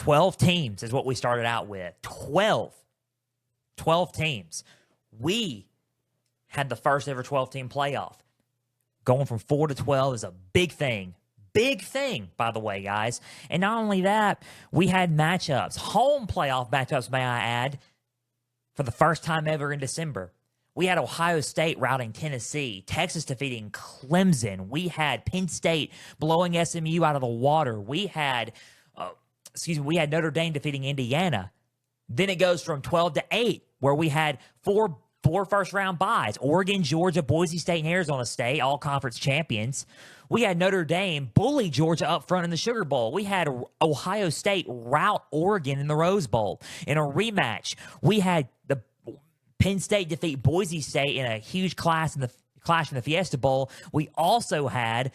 12 teams is what we started out with. 12 teams. We had the first ever 12-team playoff. Going from 4 to 12 is a big thing. Big thing, by the way, guys. And not only that, we had matchups. Home playoff matchups, may I add, for the first time ever in December. We had Ohio State routing Tennessee, Texas defeating Clemson. We had Penn State blowing SMU out of the water. We had Notre Dame defeating Indiana. Then it goes from 12 to 8, where we had four first-round byes. Oregon, Georgia, Boise State, and Arizona State, all conference champions. We had Notre Dame bully Georgia up front in the Sugar Bowl. We had Ohio State rout Oregon in the Rose Bowl. In a rematch, we had the Penn State defeat Boise State in a huge clash in the Fiesta Bowl. We also had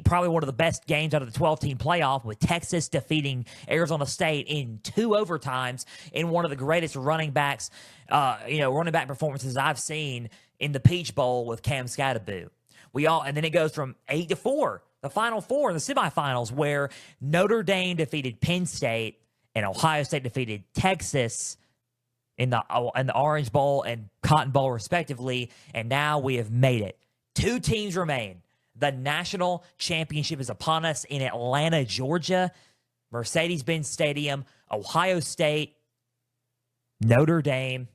probably one of the best games out of the 12-team playoff with Texas defeating Arizona State in 2 overtimes in one of the greatest running back performances I've seen in the Peach Bowl with Cam Skattebo. And then it goes from 8 to 4, the Final Four in the semifinals, where Notre Dame defeated Penn State and Ohio State defeated Texas in the Orange Bowl and Cotton Bowl, respectively, and now we have made it. 2 teams remain. The national championship is upon us in Atlanta, Georgia, Mercedes-Benz Stadium, Ohio State, Notre Dame,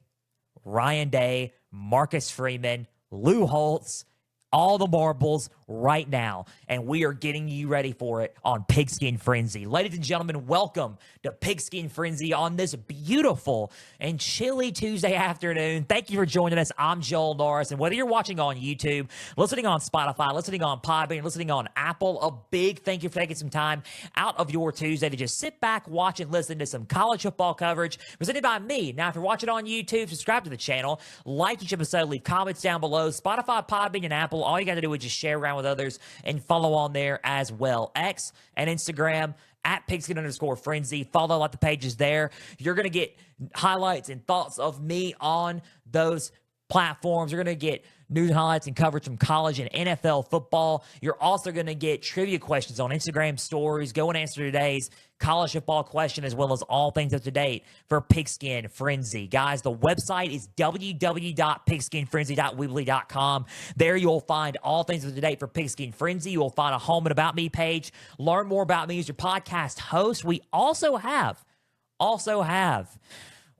Ryan Day, Marcus Freeman, Lou Holtz, all the marbles right now, and we are getting you ready for it on Pigskin Frenzy. Ladies and gentlemen, welcome to Pigskin Frenzy on this beautiful and chilly Tuesday afternoon. Thank you for joining us. I'm Joel Norris, and whether you're watching on YouTube, listening on Spotify, listening on Podbean, listening on Apple, a big thank you for taking some time out of your Tuesday to just sit back, watch, and listen to some college football coverage presented by me. Now, if you're watching on YouTube, subscribe to the channel, like each episode, leave comments down below. Spotify, Podbean, and Apple, all you got to do is just share around with others and follow on there as well. X and Instagram at Pigskin_Frenzy. Follow like the pages there. You're going to get highlights and thoughts of me on those platforms. You're going to get news highlights and coverage from college and NFL football. You're also going to get trivia questions on Instagram stories. Go and answer today's college football question, as well as all things up to date for Pigskin Frenzy. Guys, the website is www.pigskinfrenzy.weebly.com. There you'll find all things up to date for Pigskin Frenzy. You'll find a home and about me page. Learn more about me as your podcast host. We also have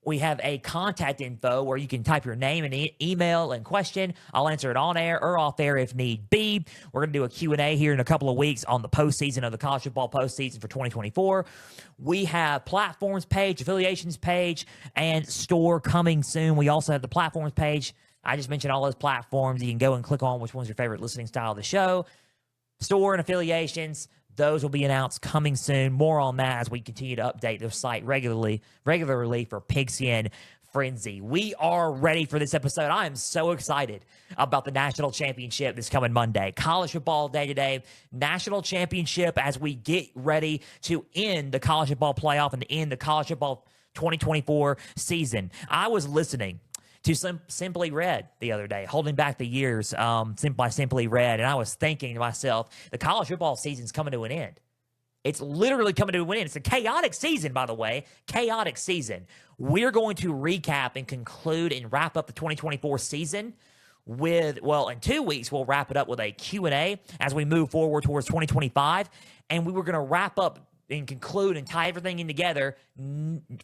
a contact info where you can type your name and email and question. I'll answer it on air or off air if need be. We're going to do a Q&A here in a couple of weeks on the postseason of the college football postseason for 2024. We have platforms page, affiliations page, and store coming soon. We also have the platforms page. I just mentioned all those platforms. You can go and click on which one's your favorite listening style of the show. Store and affiliations. Those will be announced coming soon. More on that as we continue to update the site regularly for Pigskin Frenzy. We are ready for this episode. I am so excited about the national championship this coming Monday. College football day today, national championship as we get ready to end the college football playoff and to end the college football 2024 season. I was listening to Simply Red the other day, holding back the years by Simply Red, and I was thinking to myself, the college football season's coming to an end. It's literally coming to an end. It's a chaotic season, by the way. Chaotic season. We're going to recap and conclude and wrap up the 2024 season in 2 weeks, we'll wrap it up with a Q&A as we move forward towards 2025, and we were going to wrap up and conclude and tie everything in together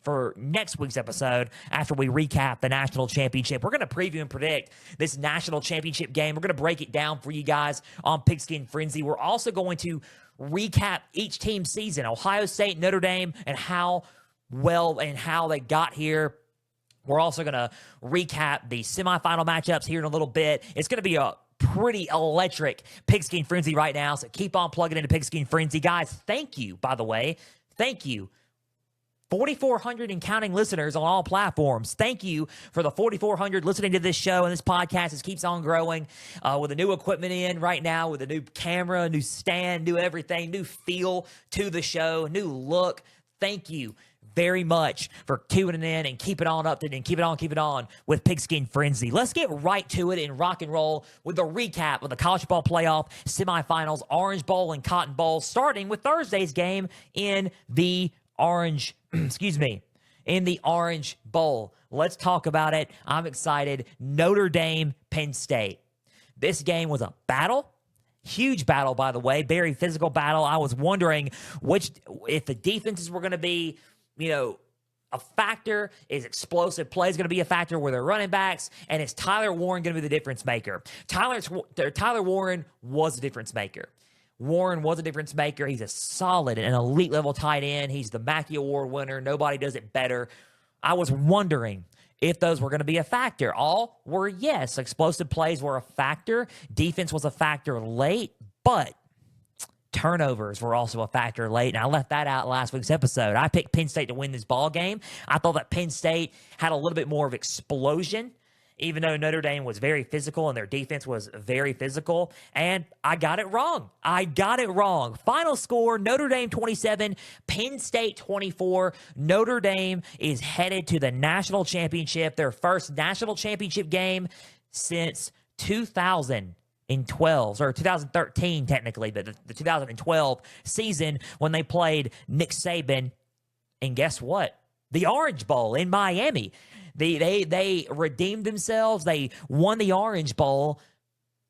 for next week's episode after we recap the national championship. We're going to preview and predict this national championship game. We're going to break it down for you guys on Pigskin Frenzy. We're also going to recap each team's season, Ohio State, Notre Dame, and how they got here. We're also going to recap the semifinal matchups here in a little bit. It's going to be a pretty electric Pigskin Frenzy right now, so keep on plugging into Pigskin Frenzy. Guys, thank you, by the way. Thank you. 4,400 and counting listeners on all platforms. Thank you for the 4,400 listening to this show and this podcast. It keeps on growing with the new equipment in right now, with a new camera, new stand, new everything, new feel to the show, new look. Thank you very much for tuning in and keep it on up and keep it on with Pigskin Frenzy. Let's get right to it and rock and roll with the recap of the College Football Playoff Semifinals, Orange Bowl and Cotton Bowl, starting with Thursday's game in the Orange, excuse me, in the Orange Bowl. Let's talk about it. I'm excited. Notre Dame, Penn State. This game was a battle. Huge battle, by the way. Very physical battle. I was wondering if the defenses were going to be, a factor. Is explosive plays going to be a factor where they're running backs? And is Tyler Warren going to be the difference maker? Tyler Warren was the difference maker. Warren was a difference maker. He's a solid and elite level tight end. He's the Mackey Award winner. Nobody does it better. I was wondering if those were going to be a factor. All were yes. Explosive plays were a factor. Defense was a factor late, but turnovers were also a factor late, and I left that out last week's episode. I picked Penn State to win this ball game. I thought that Penn State had a little bit more of explosion, even though Notre Dame was very physical and their defense was very physical, and I got it wrong. Final score, Notre Dame 27, Penn State 24. Notre Dame is headed to the national championship, their first national championship game since 2012, or 2013 technically, but the 2012 season when they played Nick Saban. And guess what? The Orange Bowl in Miami. They redeemed themselves. They won the Orange Bowl,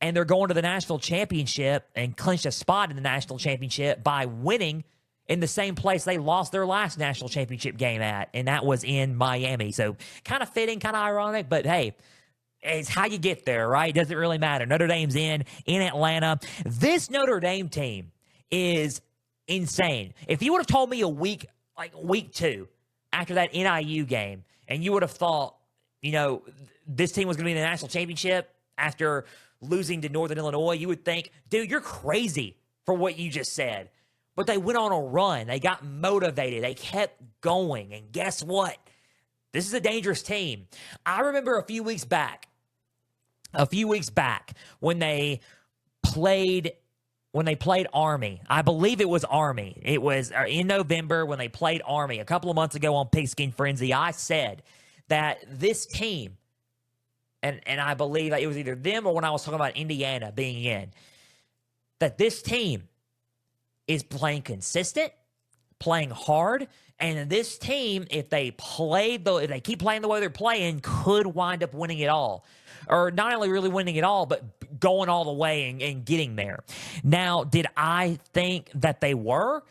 and they're going to the national championship and clinched a spot in the national championship by winning in the same place they lost their last national championship game at, and that was in Miami. So kind of fitting, kind of ironic, but hey, it's how you get there, right? Doesn't really matter. Notre Dame's in Atlanta. This Notre Dame team is insane. If you would have told me week 2 after that NIU game, and you would have thought, this team was going to be in the national championship after losing to Northern Illinois, you would think, dude, you're crazy for what you just said. But they went on a run. They got motivated. They kept going. And guess what? This is a dangerous team. I remember a few weeks back when they played Army. I believe it was Army. It was in November when they played Army. A couple of months ago on Pigskin Frenzy, I said that this team, and I believe that it was either them or when I was talking about Indiana being in, that this team is playing consistent, playing hard, and this team, if they keep playing the way they're playing, could wind up winning it all. Or not only really winning it all, but going all the way and getting there. Now, did I think that they were?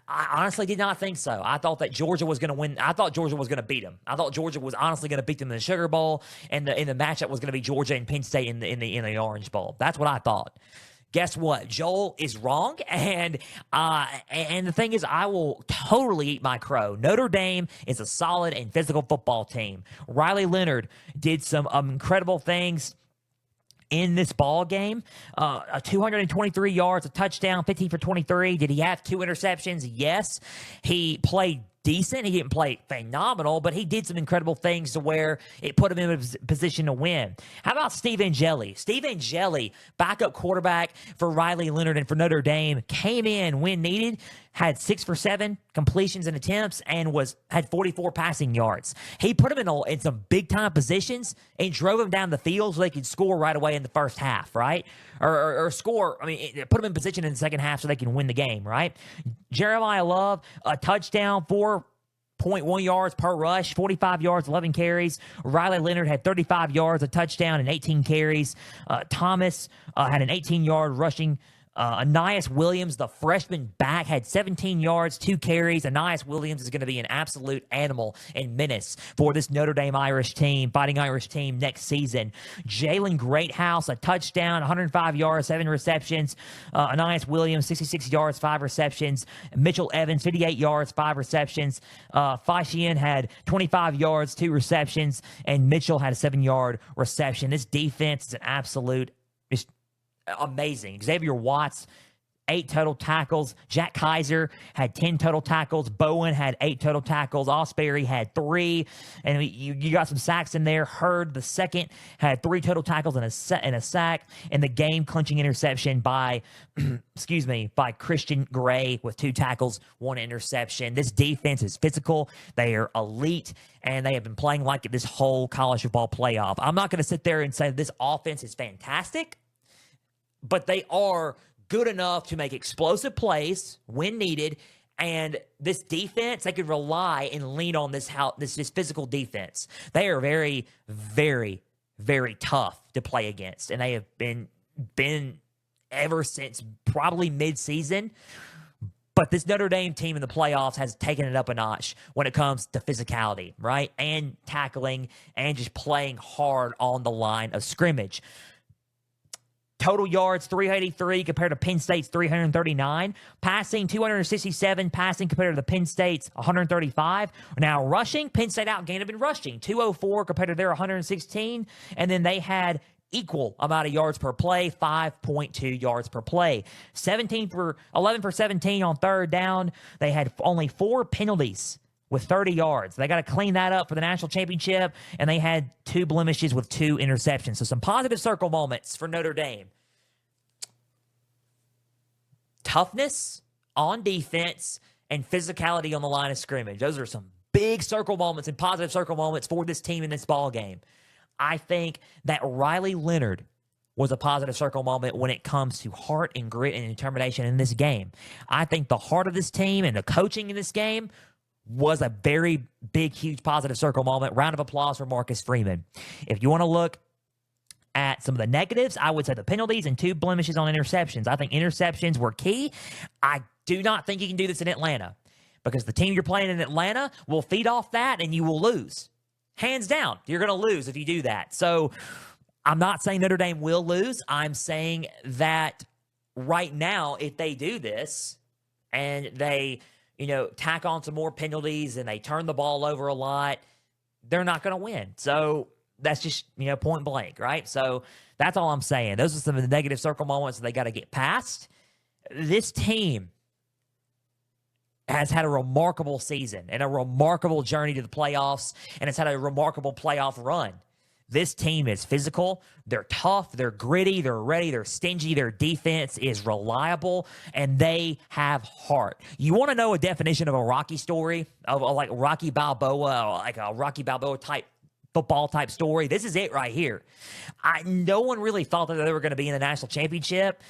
I honestly did not think so. I thought that Georgia was going to win. I thought Georgia was going to beat them. I thought Georgia was honestly going to beat them in the Sugar Bowl, and the matchup was going to be Georgia and Penn State in the Orange Bowl. That's what I thought. Guess what? Joel is wrong, and the thing is, I will totally eat my crow. Notre Dame is a solid and physical football team. Riley Leonard did some incredible things in this ball game. 223 yards, a touchdown, 15 for 23. Did he have 2 interceptions? Yes. He played decent. He didn't play phenomenal, but he did some incredible things to where it put him in a position to win. How about Steve Angeli? Steve Angeli, backup quarterback for Riley Leonard and for Notre Dame, came in when needed, had 6 for 7 completions and attempts, and had 44 passing yards. He put him in some big-time positions and drove him down the field so they could score right away in the first half, right? Or score, put him in position in the second half so they can win the game, right? Jeremiah Love, a touchdown, 4.1 yards per rush, 45 yards, 11 carries. Riley Leonard had 35 yards, a touchdown, and 18 carries. Thomas had an 18-yard rushing. Anais Williams, the freshman back, had 17 yards, 2 carries. Anais Williams is going to be an absolute animal and menace for this Notre Dame Fighting Irish team next season. Jalen Greathouse, a touchdown, 105 yards, 7 receptions. Anais Williams, 66 yards, 5 receptions. Mitchell Evans, 58 yards, 5 receptions. Fashion had 25 yards, 2 receptions. And Mitchell had a 7-yard reception. This defense is an absolute amazing. Xavier Watts, 8 total tackles. Jack Kaiser had 10 total tackles. Bowen had 8 total tackles. Osbury had 3. And you got some sacks in there. Hurd, the second, had 3 total tackles and a sack. And the game-clinching interception by Christian Gray with 2 tackles, 1 interception. This defense is physical. They are elite. And they have been playing like it this whole college football playoff. I'm not going to sit there and say this offense is fantastic, but they are good enough to make explosive plays when needed And this defense, they could rely and lean on this physical defense. They are very, very, very tough to play against, and they have been ever since probably mid-season. But this Notre Dame team in the playoffs has taken it up a notch when it comes to physicality, right? And tackling and just playing hard on the line of scrimmage. Total yards, 383 compared to Penn State's 339. Passing, 267. Passing compared to the Penn State's 135. Now, rushing, Penn State outgained them in rushing. 204 compared to their 116. And then they had equal amount of yards per play, 5.2 yards per play. 11 for 17 on third down. They had only 4 penalties with 30 yards. They got to clean that up for the national championship, and they had 2 blemishes with 2 interceptions. So some positive circle moments for Notre Dame. Toughness on defense and physicality on the line of scrimmage. Those are some big circle moments and positive circle moments for this team in this ball game. I think that Riley Leonard was a positive circle moment when it comes to heart and grit and determination in this game. I think the heart of this team and the coaching in this game was a very big, huge positive circle moment. Round of applause for Marcus Freeman. If you want to look at some of the negatives, I would say the penalties and 2 blemishes on interceptions. I think interceptions were key. I do not think you can do this in Atlanta because the team you're playing in Atlanta will feed off that and you will lose. Hands down, you're going to lose if you do that. So I'm not saying Notre Dame will lose. I'm saying that right now, if they do this and they tack on some more penalties and they turn the ball over a lot, they're not going to win. So that's just, point blank, right? So that's all I'm saying. Those are some of the negative circle moments that they got to get past. This team has had a remarkable season and a remarkable journey to the playoffs, and it's had a remarkable playoff run. This team is physical, they're tough, they're gritty, they're ready, they're stingy, their defense is reliable, and they have heart. You want to know a definition of a Rocky story, of like Rocky Balboa, like a Rocky Balboa type football type story? This is it right here. No one really thought that they were going to be in the national championship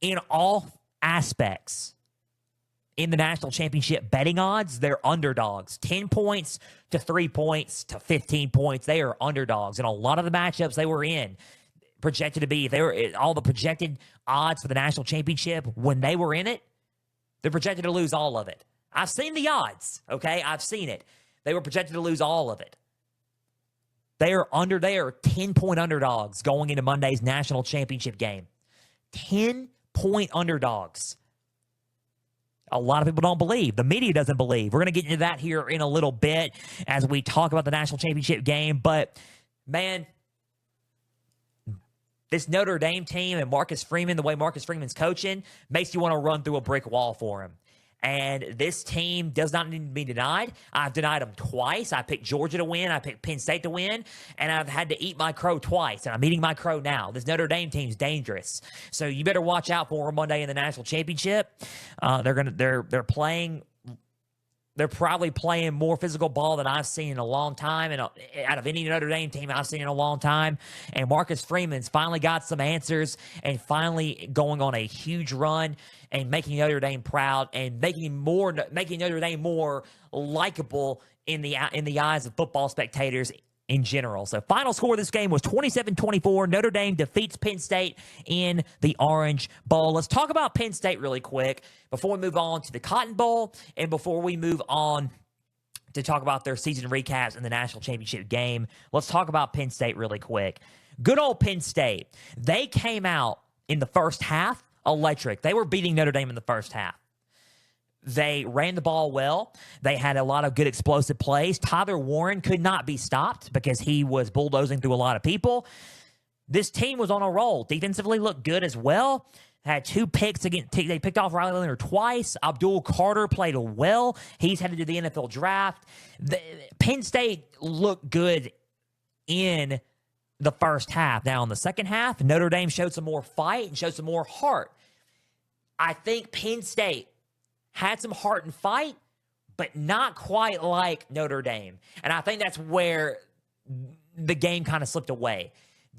in all aspects. In the national championship betting odds, they're underdogs. 10 points to 3 points to 15 points. They are underdogs. And a lot of the matchups they were in projected to be, they were all the projected odds for the national championship when they were in it, they're projected to lose all of it. I've seen the odds, okay? I've seen it. They were projected to lose all of it. They are 10-point underdogs going into Monday's national championship game. 10-point underdogs. A lot of people don't believe. The media doesn't believe. We're going to get into that here in a little bit as we talk about the national championship game. But, man, this Notre Dame team and Marcus Freeman, the way Marcus Freeman's coaching, makes you want to run through a brick wall for him. And this team does not need to be denied. I've denied them twice. I picked Georgia to win. I picked Penn State to win. And I've had to eat my crow twice. And I'm eating my crow now. This Notre Dame team's dangerous. So you better watch out for them Monday in the national championship. They're probably playing more physical ball than I've seen in a long time, and out of any Notre Dame team I've seen in a long time. And Marcus Freeman's finally got some answers and finally going on a huge run and making Notre Dame proud and making Notre Dame more likable in the eyes of football spectators in general. So final score of this game was 27-24. Notre Dame defeats Penn State in the Orange Bowl. Let's talk about Penn State really quick before we move on to the Cotton Bowl and before we move on to talk about their season recaps in the national championship game. Let's talk about Penn State really quick. Good old Penn State. They came out in the first half electric. They were beating Notre Dame in the first half. They ran the ball well. They had a lot of good explosive plays. Tyler Warren could not be stopped because he was bulldozing through a lot of people. This team was on a roll. Defensively looked good as well. Had 2 picks against. They picked off Riley Leonard twice. Abdul Carter played well. He's headed to the NFL draft. Penn State looked good in the first half. Now, in the second half, Notre Dame showed some more fight and showed some more heart. I think Penn State had some heart and fight, but not quite like Notre Dame. And I think that's where the game kind of slipped away.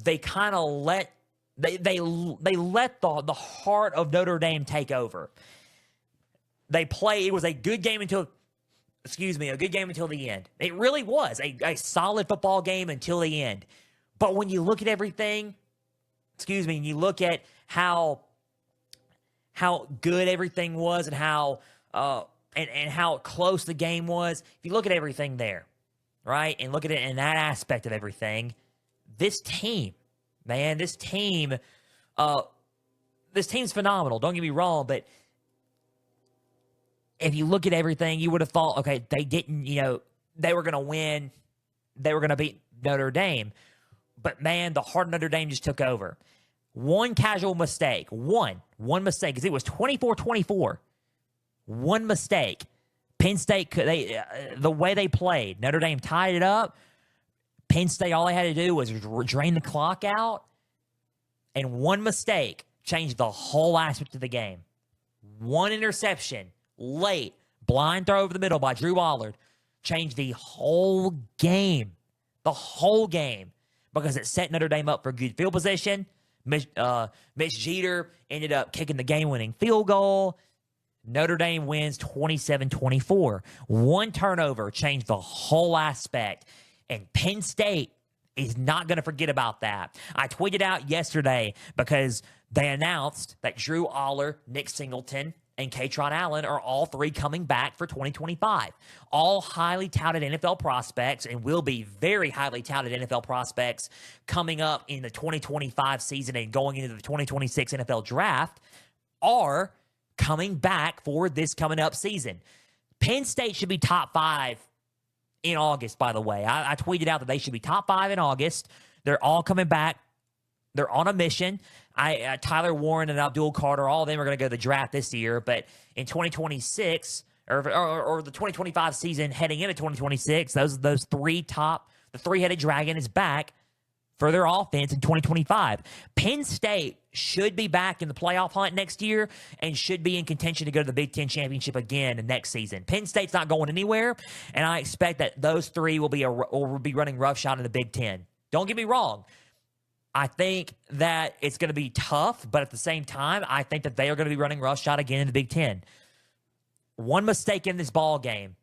They kind of let the heart of Notre Dame take over. It was a good game until the end. It really was a solid football game until the end. But when you look at everything, and you look at how good everything was and how close the game was, if you look at everything there, right, and look at it in that aspect of everything, this team's phenomenal. Don't get me wrong, but if you look at everything, you would have thought, okay, they didn't, they were going to win. They were going to beat Notre Dame. But, man, the heart of Notre Dame just took over. One casual mistake. One mistake, because it was 24-24. One mistake. Penn State, the way they played, Notre Dame tied it up. Penn State, all they had to do was drain the clock out. And one mistake changed the whole aspect of the game. One interception. Late, blind throw over the middle by Drew Allard changed the whole game. The whole game. Because it set Notre Dame up for good field position. Mitch Jeter ended up kicking the game-winning field goal. Notre Dame wins 27-24. One turnover changed the whole aspect. And Penn State is not going to forget about that. I tweeted out yesterday because they announced that Drew Allard, Nick Singleton, and Katron Allen are all three coming back for 2025. All highly touted NFL prospects and will be very highly touted NFL prospects coming up in the 2025 season and going into the 2026 NFL draft are coming back for this coming up season. Penn State should be top 5 in August, by the way. I tweeted out that they should be top 5 in August. They're all coming back. They're on a mission. Tyler Warren and Abdul Carter, all of them are going to go to the draft this year. But in 2026, or the 2025 season heading into 2026, those three the three-headed dragon is back for their offense in 2025. Penn State should be back in the playoff hunt next year and should be in contention to go to the Big Ten championship again next season. Penn State's not going anywhere, and I expect that those three will be running roughshod in the Big Ten. Don't get me wrong. I think that it's going to be tough, but at the same time, I think that they are going to be running roughshod again in the Big Ten. One mistake in this ball game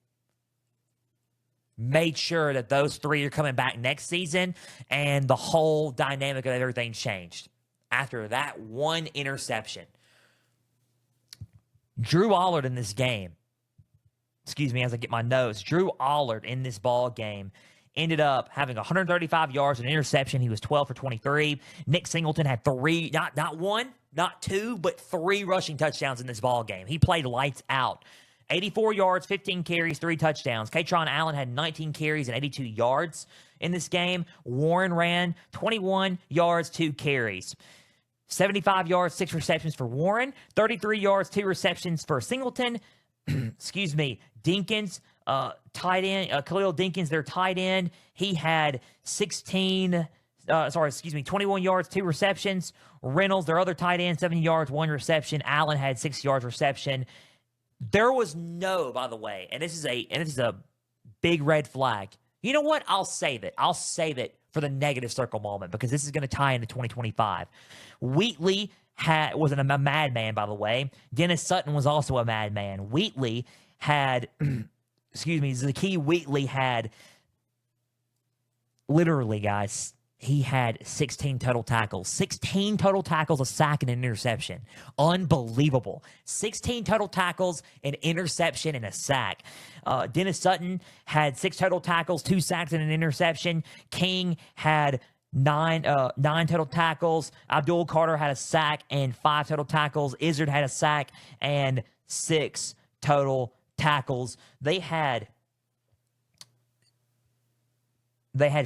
made sure that those three are coming back next season, and the whole dynamic of everything changed after that one interception. Drew Allard in this game, as I get my notes, Drew Allard in this ball game ended up having 135 yards, an interception. He was 12 for 23. Nick Singleton had three, not one, not two, but 3 rushing touchdowns in this ball game. He played lights out. 84 yards, 15 carries, 3 touchdowns. Katron Allen had 19 carries and 82 yards in this game. Warren ran 21 yards, 2 carries. 75 yards, 6 receptions for Warren. 33 yards, 2 receptions for Singleton. Dinkins, tight end, Khalil Dinkins, their tight end. He had 21 yards, 2 receptions. Reynolds, their other tight end, 7 yards, 1 reception. Allen had 6 yards reception. There was by the way, and this is a big red flag. You know what? I'll save it. I'll save it for the negative circle moment because this is going to tie into 2025. Wheatley was a madman, by the way. Dennis Sutton was also a madman. Wheatley had, Zakee Wheatley had, literally, guys, he had 16 total tackles. 16 total tackles, a sack, and an interception. Unbelievable. 16 total tackles, an interception, and a sack. Dennis Sutton had 6 total tackles, 2 sacks, and an interception. King had 9 total tackles. Abdul Carter had a sack and 5 total tackles. Izzard had a sack and 6 total tackles. They had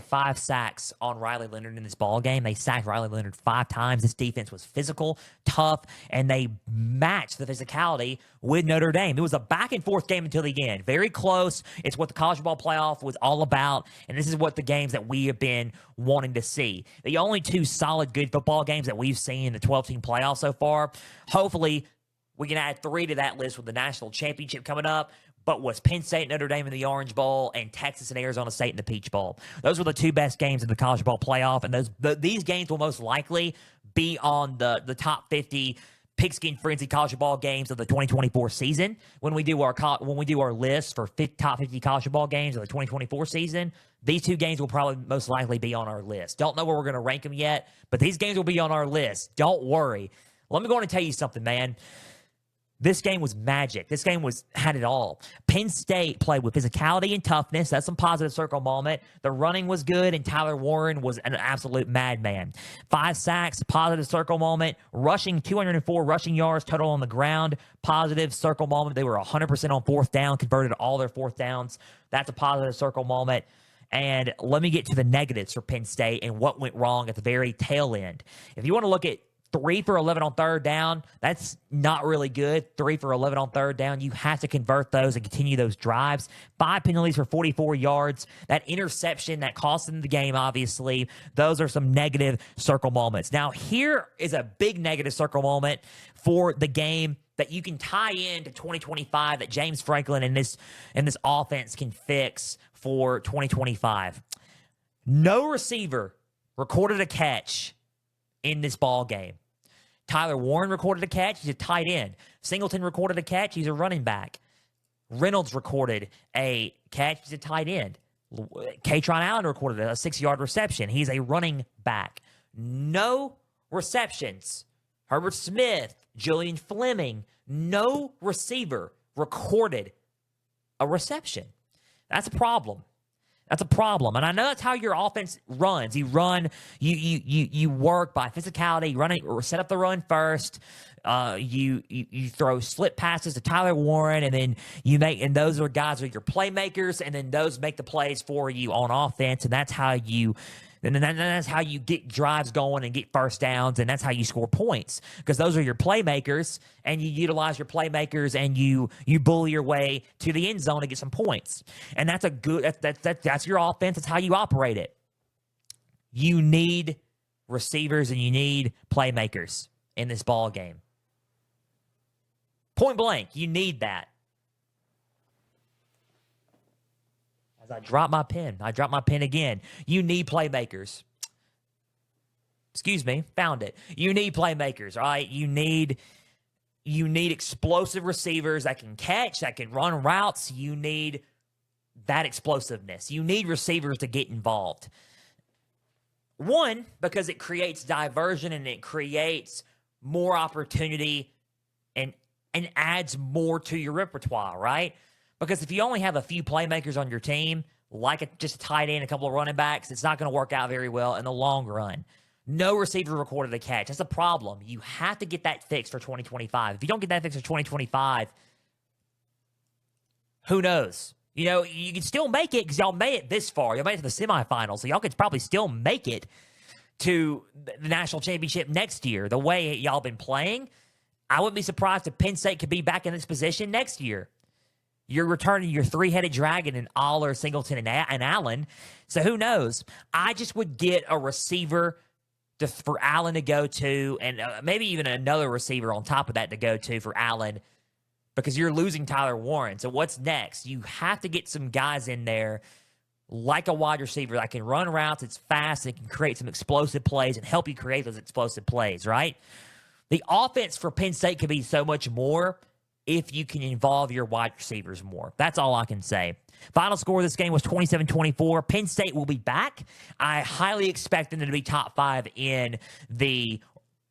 5 sacks on Riley Leonard in this ball game. They sacked Riley Leonard 5 times. This defense was physical, tough, and they matched the physicality with Notre Dame. It was a back-and-forth game until the end. Very close. It's what the College Football Playoff was all about, and this is what the games that we have been wanting to see. The only 2 solid, good football games that we've seen in the 12-team playoff so far. Hopefully, we can add 3 to that list with the national championship coming up. But was Penn State, Notre Dame in the Orange Bowl, and Texas and Arizona State in the Peach Bowl. Those were the 2 best games in the College Football Playoff, and these games will most likely be on the top 50 Pigskin Frenzy college football games of the 2024 season. When we do our list for top 50 college football games of the 2024 season, these two games will probably most likely be on our list. Don't know where we're going to rank them yet, but these games will be on our list. Don't worry. Let me go on and tell you something, man. This game was magic. This game had it all. Penn State played with physicality and toughness. That's some positive circle moment. The running was good, and Tyler Warren was an absolute madman. 5 sacks, positive circle moment. Rushing 204 rushing yards total on the ground, positive circle moment. They were 100% on fourth down, converted all their fourth downs. That's a positive circle moment. And let me get to the negatives for Penn State and what went wrong at the very tail end. If you want to look at 3 for 11 on third down, that's not really good. 3 for 11 on third down. You have to convert those and continue those drives. 5 penalties for 44 yards. That interception that cost them the game, obviously. Those are some negative circle moments. Now, here is a big negative circle moment for the game that you can tie into 2025 that James Franklin and this offense can fix for 2025. No receiver recorded a catch in this ball game. Tyler Warren recorded a catch. He's a tight end. Singleton recorded a catch. He's a running back. Reynolds recorded a catch. He's a tight end. Katron Allen recorded a 6-yard reception. He's a running back. No receptions. Herbert Smith, Julian Fleming, no receiver recorded a reception. That's a problem. That's a problem. And I know that's how your offense runs. You work by physicality, set up the run first. You throw slip passes to Tyler Warren, and then and those are guys who are your playmakers, and then those make the plays for you on offense, and that's how you get drives going and get first downs, and that's how you score points, because those are your playmakers, and you utilize your playmakers, and you bully your way to the end zone to get some points. And that's that's your offense. That's how you operate it. You need receivers and you need playmakers in this ball game. Point blank, you need that. As I drop my pen again. You need playmakers. Excuse me, found it. You need playmakers, all right? You need explosive receivers that can catch, that can run routes. You need that explosiveness. You need receivers to get involved. One, because it creates diversion and it creates more opportunity and adds more to your repertoire, right? Because if you only have a few playmakers on your team, like just a tight end, a couple of running backs, it's not going to work out very well in the long run. No receiver recorded a catch. That's a problem. You have to get that fixed for 2025. If you don't get that fixed for 2025, who knows? You know, you can still make it because y'all made it this far. Y'all made it to the semifinals, so y'all could probably still make it to the national championship next year. The way y'all been playing, I wouldn't be surprised if Penn State could be back in this position next year. You're returning your three-headed dragon in Aller, Singleton, and Allen. So who knows? I just would get a receiver for Allen to go to, and maybe even another receiver on top of that to go to for Allen, because you're losing Tyler Warren. So what's next? You have to get some guys in there like a wide receiver that can run routes, it's fast, and can create some explosive plays and help you create those explosive plays, right? The offense for Penn State could be so much more if you can involve your wide receivers more. That's all I can say. Final score of this game was 27-24. Penn State will be back. I highly expect them to be top 5 in the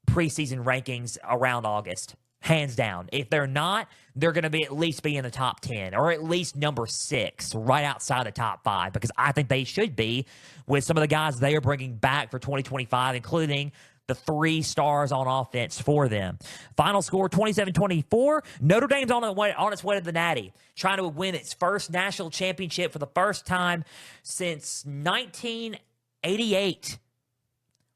preseason rankings around August. Hands down. If they're not, they're going to at least be in the top 10 or at least number 6, right outside the top 5, because I think they should be with some of the guys they are bringing back for 2025, including the 3 stars on offense for them. Final score, 27-24. Notre Dame's on its way to the Natty, trying to win its first national championship for the first time since 1988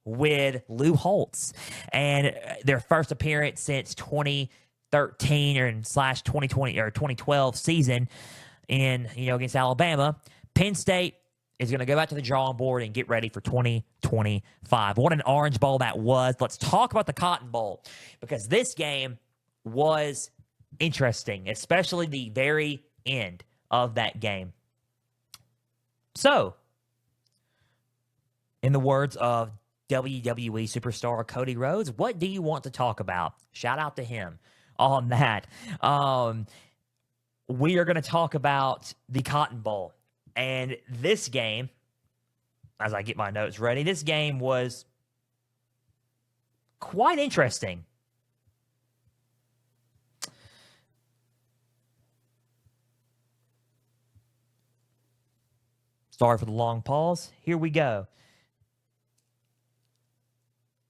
with Lou Holtz, and their first appearance since 2013 or / 2020 or 2012 season against Alabama. Penn State is going to go back to the drawing board and get ready for 2025. What an Orange Bowl that was. Let's talk about the Cotton Bowl, because this game was interesting, especially the very end of that game. So, in the words of WWE superstar Cody Rhodes. What do you want to talk about? Shout out to him on that. We are going to talk about the Cotton Bowl. And this game, as I get my notes ready, this game was quite interesting. Sorry for the long pause. Here we go.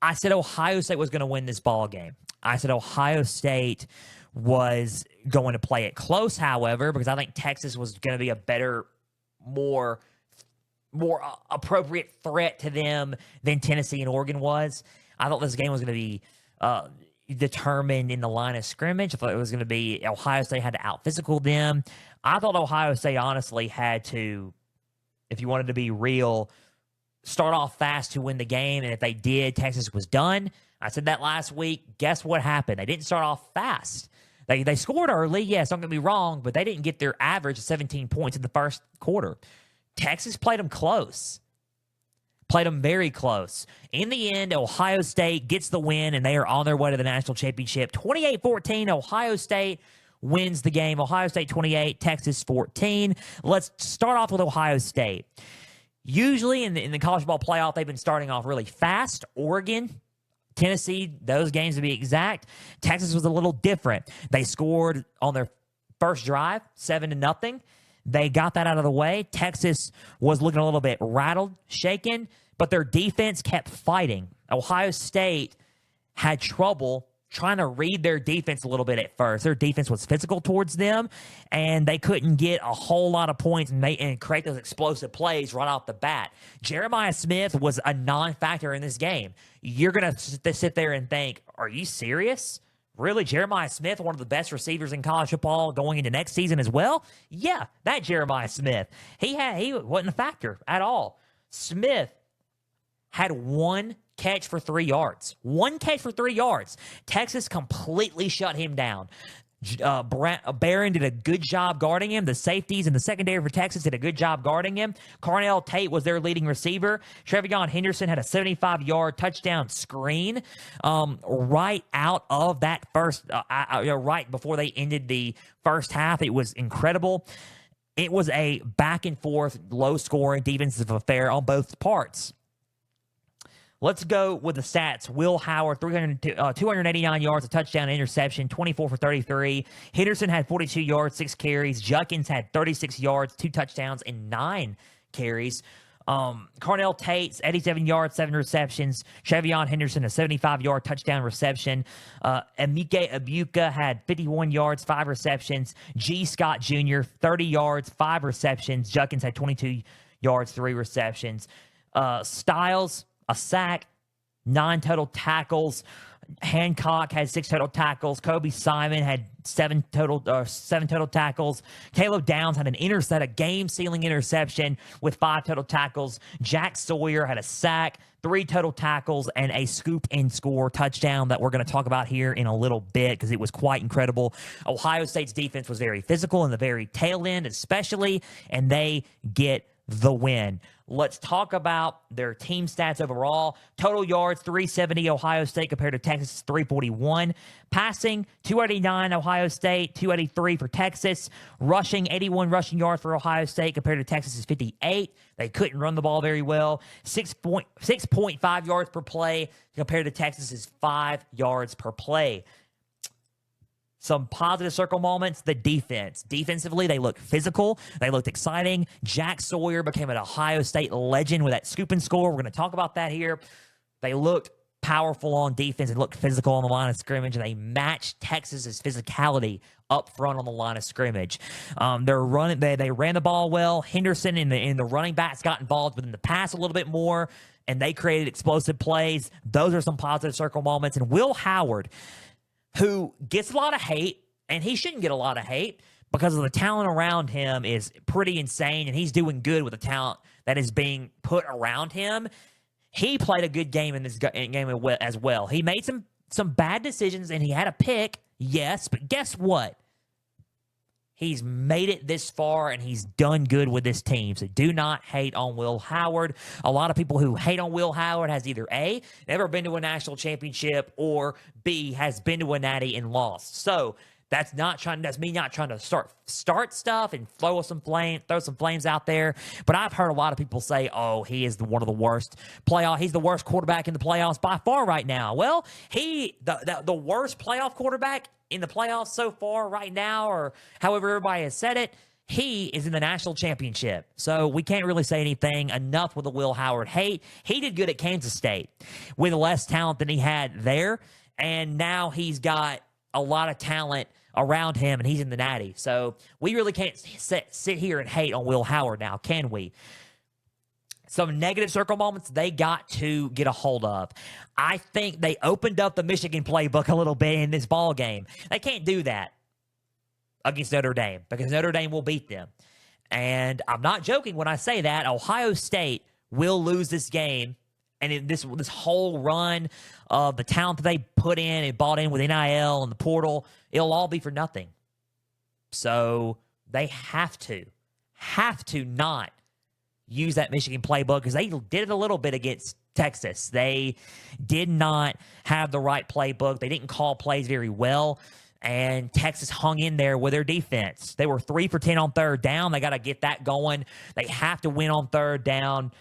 I said Ohio State was going to win this ball game. I said Ohio State was going to play it close, however, because I think Texas was going to be a better, more appropriate threat to them than Tennessee and Oregon was. I thought this game was going to be determined in the line of scrimmage. I thought it was going to be Ohio State had to out-physical them. I thought Ohio State honestly had to, if you wanted to be real, start off fast to win the game, and if they did, Texas was done. I said that last week. Guess what happened? They didn't start off fast. They scored early, yes, don't get me wrong, but they didn't get their average of 17 points in the first quarter. Texas played them close. Played them very close. In the end, Ohio State gets the win, and they are on their way to the national championship. 28-14, Ohio State wins the game. Ohio State 28, Texas 14. Let's start off with Ohio State. Usually in the college football playoff, they've been starting off really fast. Oregon, Tennessee, those games to be exact. Texas was a little different. They scored on their first drive, 7-0. They got that out of the way. Texas was looking a little bit rattled, shaken, but their defense kept fighting. Ohio State had trouble trying to read their defense a little bit at first. Their defense was physical towards them, and they couldn't get a whole lot of points and create those explosive plays right off the bat. Jeremiah Smith was a non-factor in this game. You're going to sit there and think, are you serious? Really? Jeremiah Smith, one of the best receivers in college football going into next season as well? Yeah, that Jeremiah Smith. He wasn't a factor at all. Smith had one catch for 3 yards. One catch for 3 yards. Texas completely shut him down. Barron did a good job guarding him. The safeties and the secondary for Texas did a good job guarding him. Carnell Tate was their leading receiver. Trevion Henderson had a 75-yard touchdown screen right out of that first, right before they ended the first half. It was incredible. It was a back-and-forth, low-scoring defensive affair on both parts. Let's go with the stats. Will Howard, 289 yards, a touchdown, interception, 24 for 33. Henderson had 42 yards, 6 carries. Judkins had 36 yards, 2 touchdowns, and 9 carries. Carnell Tate, 87 yards, 7 receptions. Trevion Henderson, a 75-yard touchdown reception. Emike Ibuka had 51 yards, 5 receptions. G. Scott Jr., 30 yards, 5 receptions. Judkins had 22 yards, 3 receptions. Styles, a sack, 9 total tackles. Hancock had 6 total tackles. Kobe Simon had 7 total tackles. Caleb Downs had a game-sealing interception with 5 total tackles. Jack Sawyer had a sack, 3 total tackles, and a scoop and score touchdown that we're going to talk about here in a little bit because it was quite incredible. Ohio State's defense was very physical in the very tail end especially, and they get the win. Let's talk about their team stats overall. Total yards, 370 Ohio State compared to Texas, 341. Passing, 289 Ohio State, 283 for Texas. Rushing, 81 rushing yards for Ohio State compared to Texas is 58. They couldn't run the ball very well. 6.5 yards per play compared to Texas is 5 yards per play. Some positive circle moments, the defense. Defensively, they looked physical. They looked exciting. Jack Sawyer became an Ohio State legend with that scoop and score. We're going to talk about that here. They looked powerful on defense. They looked physical on the line of scrimmage, and they matched Texas's physicality up front on the line of scrimmage. They ran the ball well. Henderson and the running backs got involved within the pass a little bit more, and they created explosive plays. Those are some positive circle moments. And Will Howard, who gets a lot of hate, and he shouldn't get a lot of hate because of the talent around him is pretty insane, and he's doing good with the talent that is being put around him. He played a good game in this game as well. He made some bad decisions, and he had a pick, yes, but guess what? He's made it this far, and he's done good with this team. So do not hate on Will Howard. A lot of people who hate on Will Howard has either A, never been to a national championship, or B, has been to a natty and lost. So that's me not trying to start stuff and throw some flames out there. But I've heard a lot of people say, "Oh, he is one of the worst he's the worst quarterback in the playoffs by far right now." Well, the worst playoff quarterback in the playoffs so far right now, or however everybody has said it, he is in the national championship. So we can't really say anything. Enough with the Will Howard hate. He did good at Kansas State with less talent than he had there, and now he's got a lot of talent around him, and he's in the natty. So we really can't sit here and hate on Will Howard now, can we? Some negative circle moments they got to get a hold of. I think they opened up the Michigan playbook a little bit in this ball game. They can't do that against Notre Dame because Notre Dame will beat them. And I'm not joking when I say that. Ohio State will lose this game. And this whole run of the talent that they put in and bought in with NIL and the portal, it'll all be for nothing. So they have to not use that Michigan playbook because they did it a little bit against Texas. They did not have the right playbook. They didn't call plays very well, and Texas hung in there with their defense. They were 3 for 10 on third down. They got to get that going. They have to win on third down.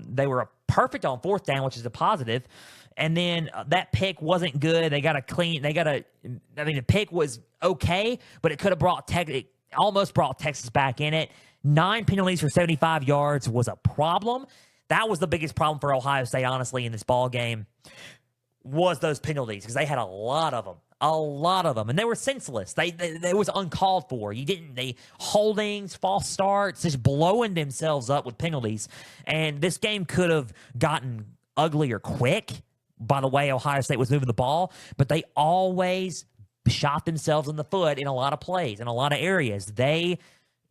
They were perfect on fourth down, which is a positive. And then that pick wasn't good. The pick was okay, but it could have almost brought Texas back in it. 9 penalties for 75 yards was a problem. That was the biggest problem for Ohio State, honestly, in this ball game, was those penalties, because they had a lot of them, and they were senseless. They was uncalled for. They holdings, false starts, just blowing themselves up with penalties. And this game could have gotten uglier quick by the way Ohio State was moving the ball, but they always shot themselves in the foot in a lot of plays, in a lot of areas. They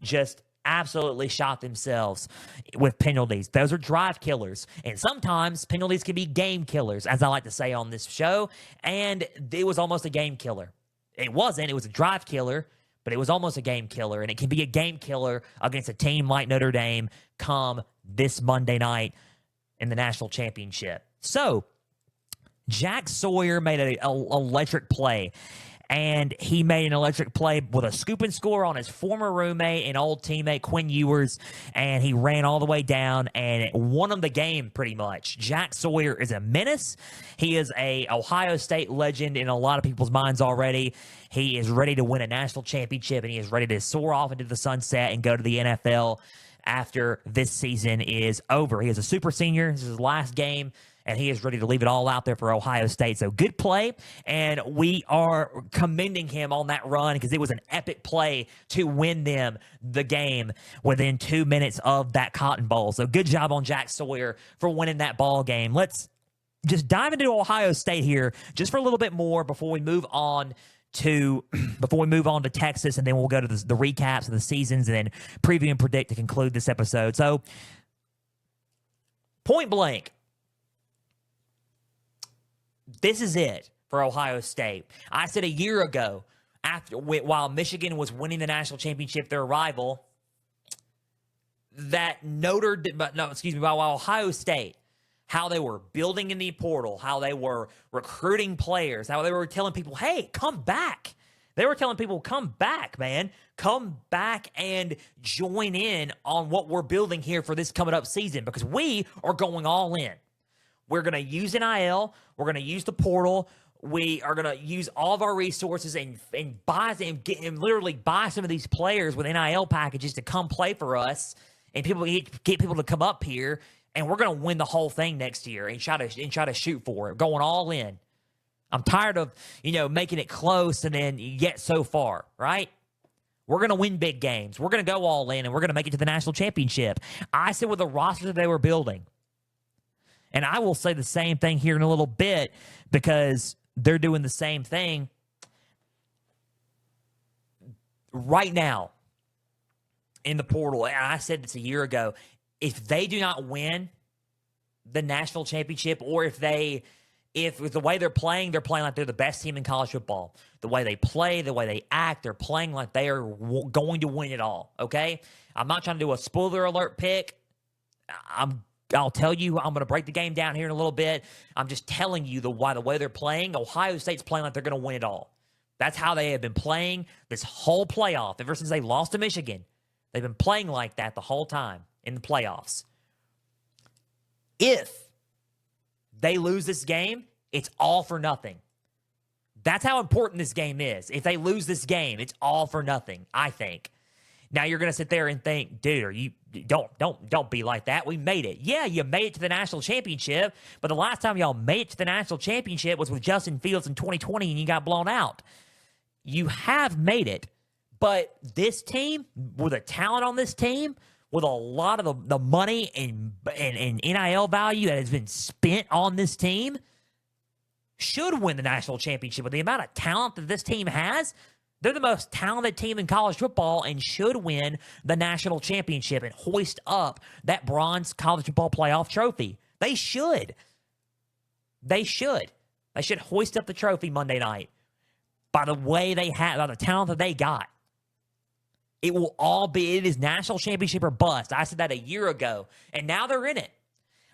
just absolutely shot themselves with penalties. Those are drive killers. And sometimes penalties can be game killers, as I like to say on this show. And it was almost a game killer. It was a drive killer, but it was almost a game killer. And it can be a game killer against a team like Notre Dame come this Monday night in the national championship. So Jack Sawyer made an electric play. And he made an electric play with a scoop and score on his former roommate and old teammate, Quinn Ewers, and he ran all the way down and won him the game pretty much. Jack Sawyer is a menace. He is a Ohio State legend in a lot of people's minds already. He is ready to win a national championship, and he is ready to soar off into the sunset and go to the NFL after this season is over. He is a super senior. This is his last game, and he is ready to leave it all out there for Ohio State. So good play, and we are commending him on that run because it was an epic play to win them the game within 2 minutes of that Cotton Bowl. So good job on Jack Sawyer for winning that ball game. Let's just dive into Ohio State here just for a little bit more before we move on to Texas, and then we'll go to the recaps of the seasons and then preview and predict to conclude this episode. So point blank, this is it for Ohio State. I said a year ago, while Michigan was winning the national championship, their rival, while Ohio State, how they were building in the portal, how they were recruiting players, how they were telling people, hey, come back. They were telling people, come back, man. Come back and join in on what we're building here for this coming up season, because we are going all in. We're going to use NIL. We're going to use the portal. We are going to use all of our resources and literally buy some of these players with NIL packages to come play for us, and get people to come up here, and we're going to win the whole thing next year and try to shoot for it, going all in. I'm tired of making it close and then you get so far, right? We're going to win big games. We're going to go all in, and we're going to make it to the national championship. I said with the roster that they were building. And I will say the same thing here in a little bit because they're doing the same thing right now in the portal. And I said this a year ago. If they do not win the national championship, or if they If with the way they're playing like they're the best team in college football. The way they play, the way they act, they're playing like they are going to win it all, okay? I'm not trying to do a spoiler alert pick. I'll tell you, I'm going to break the game down here in a little bit. I'm just telling you the way they're playing. Ohio State's playing like they're going to win it all. That's how they have been playing this whole playoff ever since they lost to Michigan. They've been playing like that the whole time in the playoffs. If they lose this game, it's all for nothing. That's how important this game is. If they lose this game, it's all for nothing, I think. Now you're going to sit there and think, dude, are you don't be like that. We made it. Yeah, you made it to the national championship, but the last time y'all made it to the national championship was with Justin Fields in 2020 and you got blown out. You have made it, but this team, with the talent on this team, with a lot of the money and NIL value that has been spent on this team, should win the national championship. With the amount of talent that this team has, they're the most talented team in college football and should win the national championship and hoist up that bronze college football playoff trophy. They should. They should. They should hoist up the trophy Monday night by the way they had, by the talent that they got. It is national championship or bust. I said that a year ago, and now they're in it.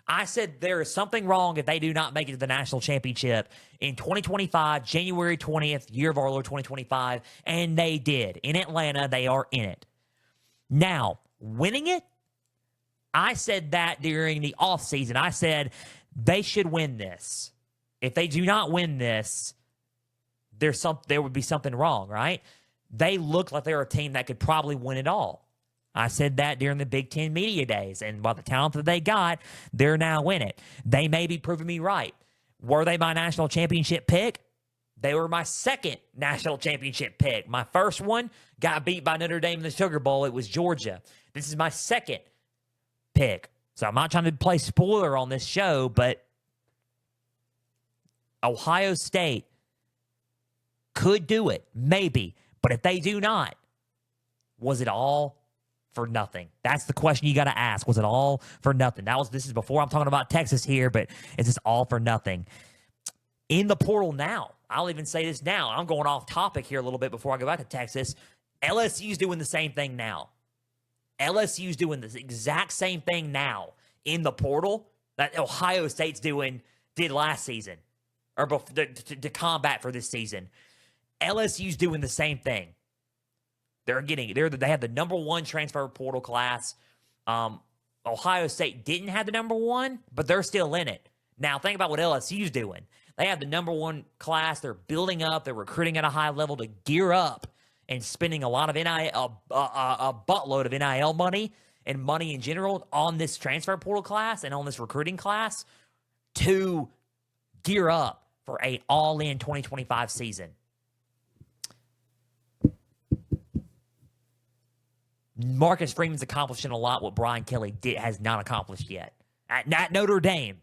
I said there is something wrong if they do not make it to the national championship in 2025, January 20th, year of our Lord 2025, and they did. In Atlanta, they are in it. Now, winning it, I said that during the offseason. I said they should win this. If they do not win this, there would be something wrong, right? They look like they're a team that could probably win it all. I said that during the Big Ten media days, and by the talent that they got, they're now in it. They may be proving me right. Were they my national championship pick? They were my second national championship pick. My first one got beat by Notre Dame in the Sugar Bowl. It was Georgia. This is my second pick. So I'm not trying to play spoiler on this show, but Ohio State could do it, maybe. But if they do not, was it all for nothing? That's the question you got to ask. Was it all for nothing? This is before I'm talking about Texas here, but is this all for nothing? In the portal now, I'll even say this now. I'm going off topic here a little bit before I go back to Texas. LSU's doing the same thing now. LSU's doing the exact same thing now in the portal that Ohio State's did last season, or to combat for this season. LSU's doing the same thing. They have the number one transfer portal class. Ohio State didn't have the number one, but they're still in it. Now, think about what LSU's doing. They have the number one class. They're building up. They're recruiting at a high level to gear up and spending a lot of NIL, a buttload of NIL money and money in general on this transfer portal class and on this recruiting class to gear up for a all-in 2025 season. Marcus Freeman's accomplishing a lot what Brian Kelly has not accomplished yet. At Notre Dame.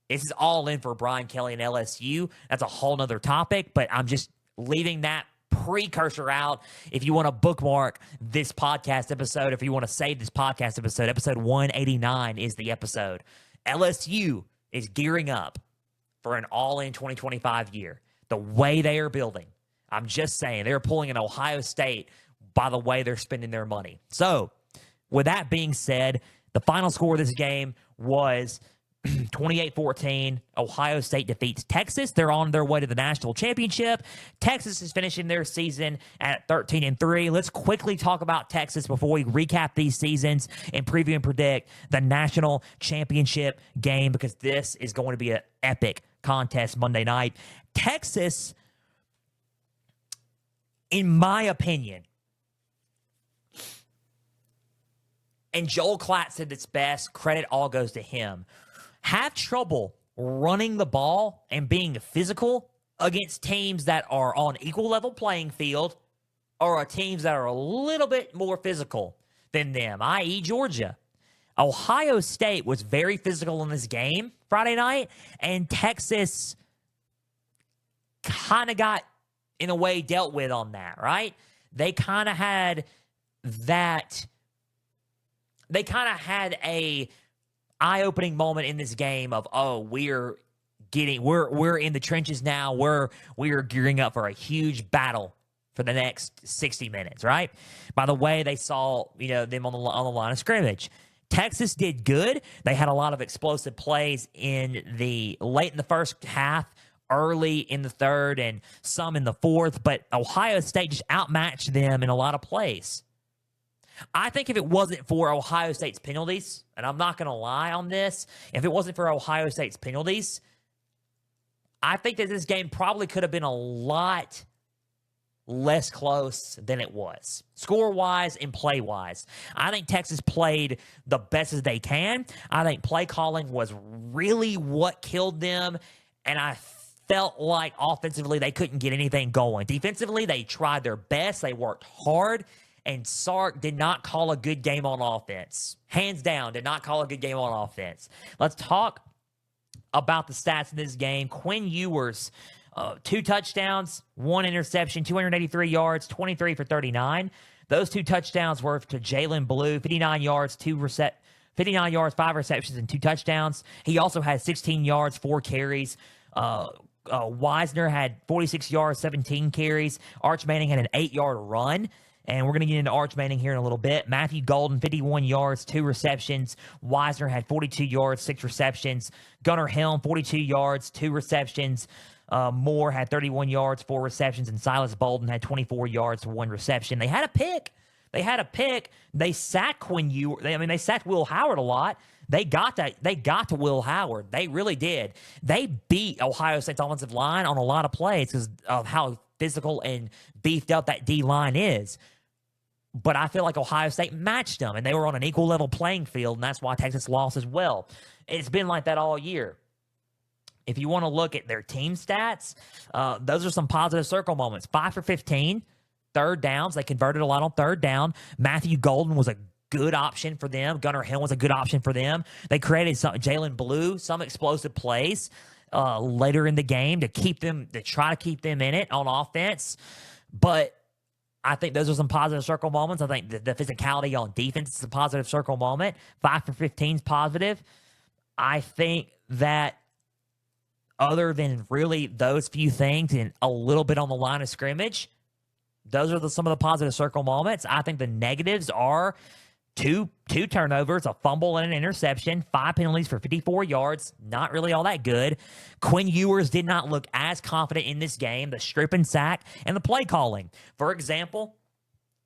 This is all in for Brian Kelly and LSU. That's a whole nother topic, but I'm just leaving that precursor out. If you want to bookmark this podcast episode, if you want to save this podcast episode 189 is the episode. LSU is gearing up for an all-in 2025 year. The way they are building. I'm just saying, they're pulling an Ohio State by the way they're spending their money. So, with that being said, the final score of this game was 28-14. Ohio State defeats Texas. They're on their way to the national championship. Texas is finishing their season at 13-3. Let's quickly talk about Texas before we recap these seasons and preview and predict the national championship game, because this is going to be an epic contest Monday night. Texas, in my opinion, and Joel Klatt said it's best, credit all goes to him, have trouble running the ball and being physical against teams that are on equal level playing field or teams that are a little bit more physical than them, i.e. Georgia. Ohio State was very physical in this game Friday night, and Texas kind of got, in a way, dealt with on that, right? They kind of had that... They kind of had a eye-opening moment in this game of, we're we're in the trenches now. We are gearing up for a huge battle for the next 60 minutes, right? By the way, they saw, them on the line of scrimmage. Texas did good. They had a lot of explosive plays late in the first half, early in the third, and some in the fourth, but Ohio State just outmatched them in a lot of plays. I think if it wasn't for Ohio State's penalties, and I'm not going to lie on this, if it wasn't for Ohio State's penalties, I think that this game probably could have been a lot less close than it was, score-wise and play-wise. I think Texas played the best as they can. I think play calling was really what killed them, and I felt like offensively they couldn't get anything going. Defensively, they tried their best. They worked hard, and Sark did not call a good game on offense. Hands down, did not call a good game on offense. Let's talk about the stats in this game. Quinn Ewers, 2 touchdowns, 1 interception, 283 yards, 23 for 39. Those 2 touchdowns were to Jalen Blue, 59 yards, 59 yards, 5 receptions, and 2 touchdowns. He also had 16 yards, 4 carries. Wisner had 46 yards, 17 carries. Arch Manning had an 8-yard run. And we're going to get into Arch Manning here in a little bit. Matthew Golden, 51 yards, 2 receptions. Wisner had 42 yards, 6 receptions. Gunnar Helm, 42 yards, 2 receptions. Moore had 31 yards, 4 receptions. And Silas Bolden had 24 yards, 1 reception. They had a pick. They sacked Quinn Ewers. They sacked Will Howard a lot. They got to Will Howard. They really did. They beat Ohio State's offensive line on a lot of plays because of how physical and beefed up that D-line is. But I feel like Ohio State matched them, and they were on an equal level playing field, and that's why Texas lost as well. It's been like that all year. If you want to look at their team stats, those are some positive circle moments. 5 for 15, third downs. They converted a lot on third down. Matthew Golden was a good option for them. Gunnar Hill was a good option for them. They created Jalen Blue, some explosive plays later in the game to try to keep them in it on offense. But I think those are some positive circle moments. I think the physicality on defense is a positive circle moment. 5 for 15 is positive. I think that other than really those few things and a little bit on the line of scrimmage, those are some of the positive circle moments. I think the negatives are two turnovers, a fumble and an interception, 5 penalties for 54 yards. Not really all that good. Quinn Ewers did not look as confident in this game. The strip and sack and the play calling. For example,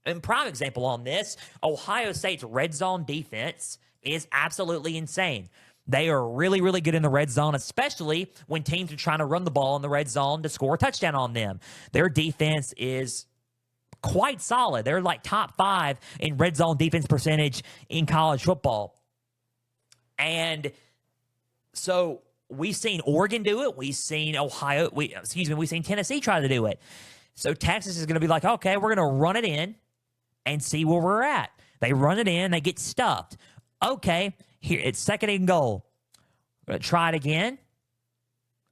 and prime example on this, Ohio State's red zone defense is absolutely insane. They are really, really good in the red zone, especially when teams are trying to run the ball in the red zone to score a touchdown on them. Their defense is quite solid. They're like top 5 in red zone defense percentage in college football. And so we've seen Oregon do it. We've seen we've seen Tennessee try to do it. So Texas is going to be like, okay, we're going to run it in and see where we're at. They run it in, they get stuffed. Okay, here it's 2nd and goal. We're going to try it again.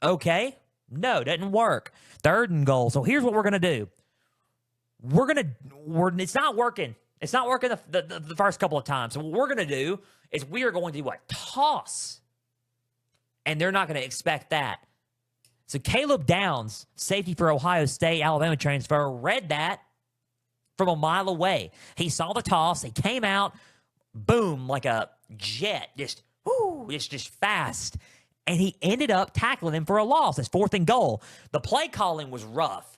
Okay, no, doesn't work. 3rd and goal. So here's what we're going to do. It's not working. It's not working the first couple of times. So what we're going to do is we are going to do a toss. And they're not going to expect that. So Caleb Downs, safety for Ohio State, Alabama transfer, read that from a mile away. He saw the toss. He came out, boom, like a jet, just fast. And he ended up tackling him for a loss. It's 4th and goal. The play calling was rough.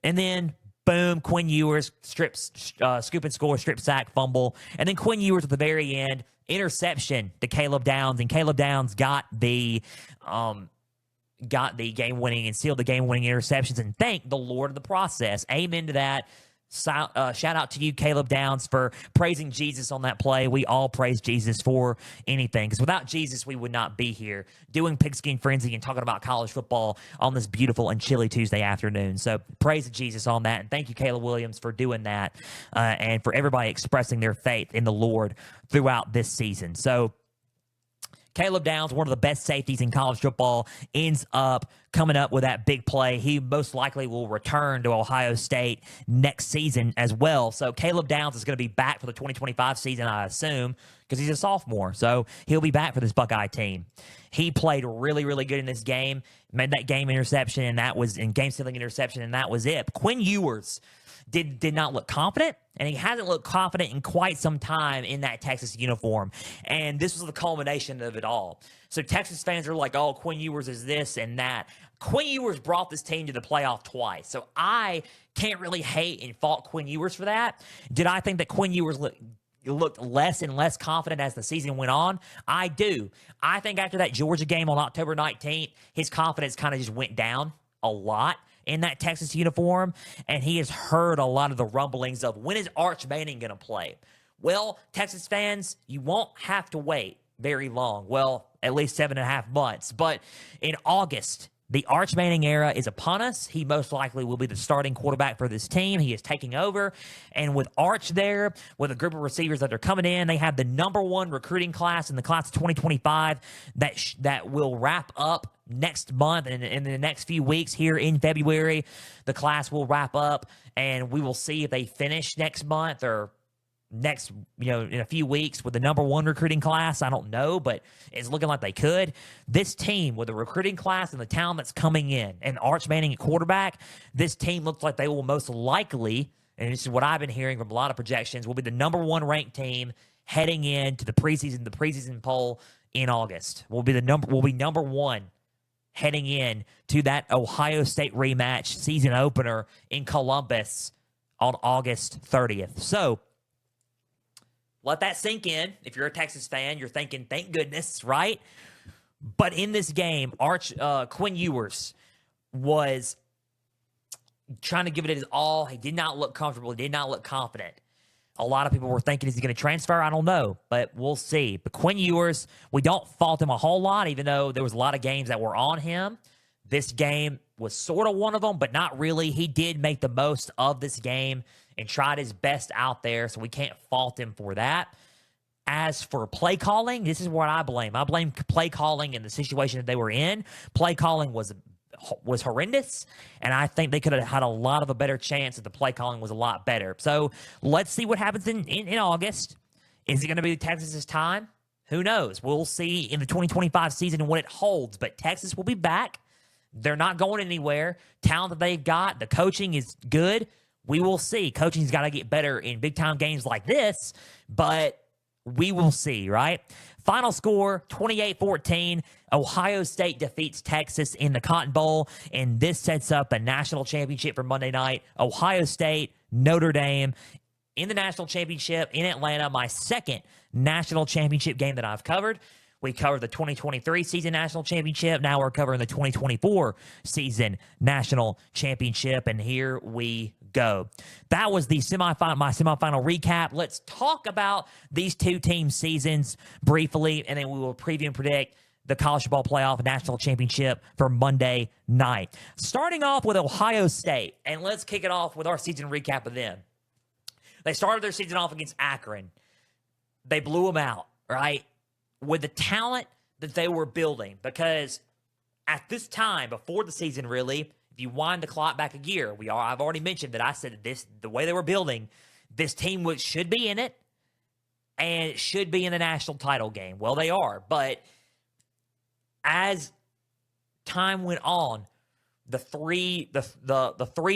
And then boom, Quinn Ewers, scoop and score, strip sack, fumble. And then Quinn Ewers at the very end, interception to Caleb Downs. And Caleb Downs got the game-winning and sealed the game-winning interceptions. And thank the Lord of the process. Amen to that. Shout out to you, Caleb Downs, for praising Jesus on that play. We all praise Jesus for anything, because without Jesus, we would not be here doing Pigskin Frenzy and talking about college football on this beautiful and chilly Tuesday afternoon. So praise Jesus on that, and thank you, Caleb Williams, for doing that, and for everybody expressing their faith in the Lord throughout this season. So Caleb Downs, one of the best safeties in college football, ends up coming up with that big play. He most likely will return to Ohio State next season as well. So Caleb Downs is going to be back for the 2025 season, I assume, because he's a sophomore. So he'll be back for this Buckeye team. He played really, really good in this game, made that game interception, and that was in game-stealing interception, and that was it. But Quinn Ewers did not look confident, and he hasn't looked confident in quite some time in that Texas uniform. And this was the culmination of it all. So Texas fans are like, oh, Quinn Ewers is this and that. Quinn Ewers brought this team to the playoff twice. So I can't really hate and fault Quinn Ewers for that. Did I think that Quinn Ewers looked less and less confident as the season went on? I do. I think after that Georgia game on October 19th, his confidence kind of just went down a lot in that Texas uniform, and he has heard a lot of the rumblings of when is Arch Manning going to play? Well, Texas fans, you won't have to wait very long. Well, at least 7.5 months. But in August, the Arch Manning era is upon us. He most likely will be the starting quarterback for this team. He is taking over. And with Arch there, with a group of receivers that are coming in, they have the #1 recruiting class in the class of 2025 that will wrap up next month and in the next few weeks here in February. The class will wrap up, and we will see if they finish next month or next, in a few weeks with the #1 recruiting class. I don't know, but it's looking like they could. This team with the recruiting class and the talent that's coming in and Arch Manning at quarterback, this team looks like they will most likely, and this is what I've been hearing from a lot of projections, will be the #1 ranked team heading into the preseason poll in August. Will be #1 heading in to that Ohio State rematch season opener in Columbus on August 30th. So let that sink in. If you're a Texas fan, you're thinking, thank goodness, right? But in this game, Quinn Ewers was trying to give it his all. He did not look comfortable. He did not look confident. A lot of people were thinking, is he going to transfer? I don't know, but we'll see. But Quinn Ewers, we don't fault him a whole lot, even though there was a lot of games that were on him. This game was sort of one of them, but not really. He did make the most of this game and tried his best out there, so we can't fault him for that. As for play calling, this is what I blame. I blame play calling in the situation that they were in. Play calling was horrendous, and I think they could have had a better chance if the play calling was a lot better. So let's see what happens in August. Is it going to be Texas's time? Who knows? We'll see in the 2025 season what it holds, but Texas will be back. They're not going anywhere. Talent that they've got, the coaching is good. We will see. Coaching's got to get better in big-time games like this, but we will see, right? Final score, 28-14. Ohio State defeats Texas in the Cotton Bowl, and this sets up the national championship for Monday night. Ohio State, Notre Dame in the national championship in Atlanta, my second national championship game that I've covered. We covered the 2023 season national championship. Now we're covering the 2024 season national championship, and here we go. That was my semifinal recap. Let's talk about these two team seasons briefly, and then we will preview and predict the College Football Playoff National Championship for Monday night. Starting off with Ohio State, and let's kick it off with our season recap of them. They started their season off against Akron. They blew them out, right? With the talent that they were building, because at this time, before the season really, if you wind the clock back a year, I've already mentioned that I said the way they were building, this team should be in it, and it should be in the national title game. Well, they are, but as time went on, the three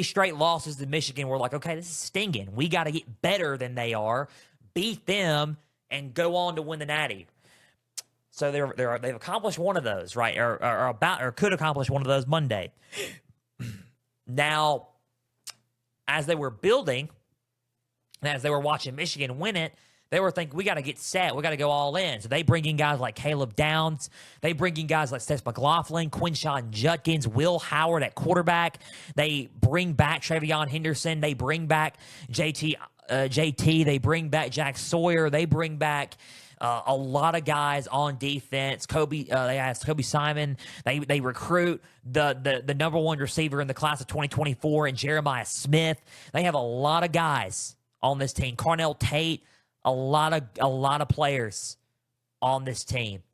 straight losses to Michigan were like, okay, this is stinging. We got to get better than they are, beat them, and go on to win the Natty. So they've accomplished one of those, right? Or could accomplish one of those Monday. Now, as they were building, and as they were watching Michigan win it, they were thinking, we got to get set. We got to go all in. So they bring in guys like Caleb Downs. They bring in guys like Seth McLaughlin, Quinshon Judkins, Will Howard at quarterback. They bring back Travion Henderson. They bring back JT. They bring back Jack Sawyer. They bring back a lot of guys on defense. They asked Kobe Simon. They recruit the #1 receiver in the class of 2024 and Jeremiah Smith. They have a lot of guys on this team. Carnell Tate, a lot of players on this team.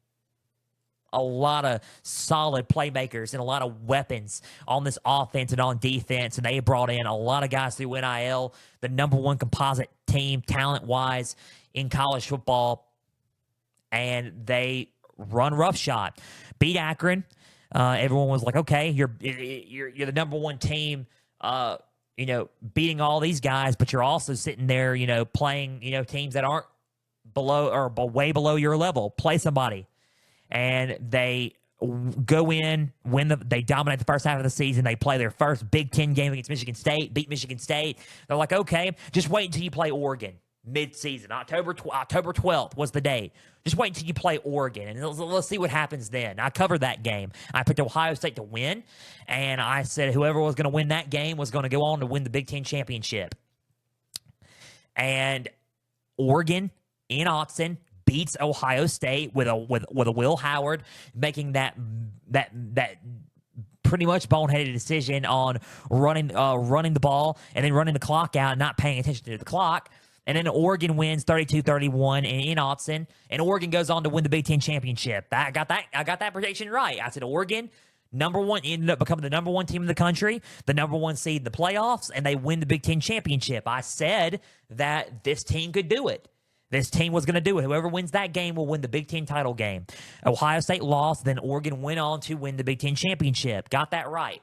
a lot of solid playmakers and a lot of weapons on this offense and on defense. And they brought in a lot of guys through NIL, the number one composite team talent-wise in college football. And they run roughshod. Beat Akron. Everyone was like, okay, you're the number one team, beating all these guys, but you're also sitting there, playing, teams that aren't below or way below your level. Play somebody. And they go in, they dominate the first half of the season. They play their first Big Ten game against Michigan State, beat Michigan State. They're like, okay, just wait until you play Oregon mid-season. October 12th was the date. Just wait until you play Oregon, and let's see what happens then. I covered that game. I picked Ohio State to win, and I said whoever was going to win that game was going to go on to win the Big Ten championship. And Oregon in Autzen beats Ohio State with a Will Howard making that pretty much boneheaded decision on running the ball and then running the clock out and not paying attention to the clock. And then Oregon wins 32-31 in Autzen, and Oregon goes on to win the Big Ten championship. I got that prediction right. I said Oregon, number one, ended up becoming the number one team in the country, the number one seed in the playoffs, and they win the Big Ten championship. I said that this team could do it. This team was going to do it. Whoever wins that game will win the Big Ten title game. Ohio State lost, then Oregon went on to win the Big Ten championship. Got that right.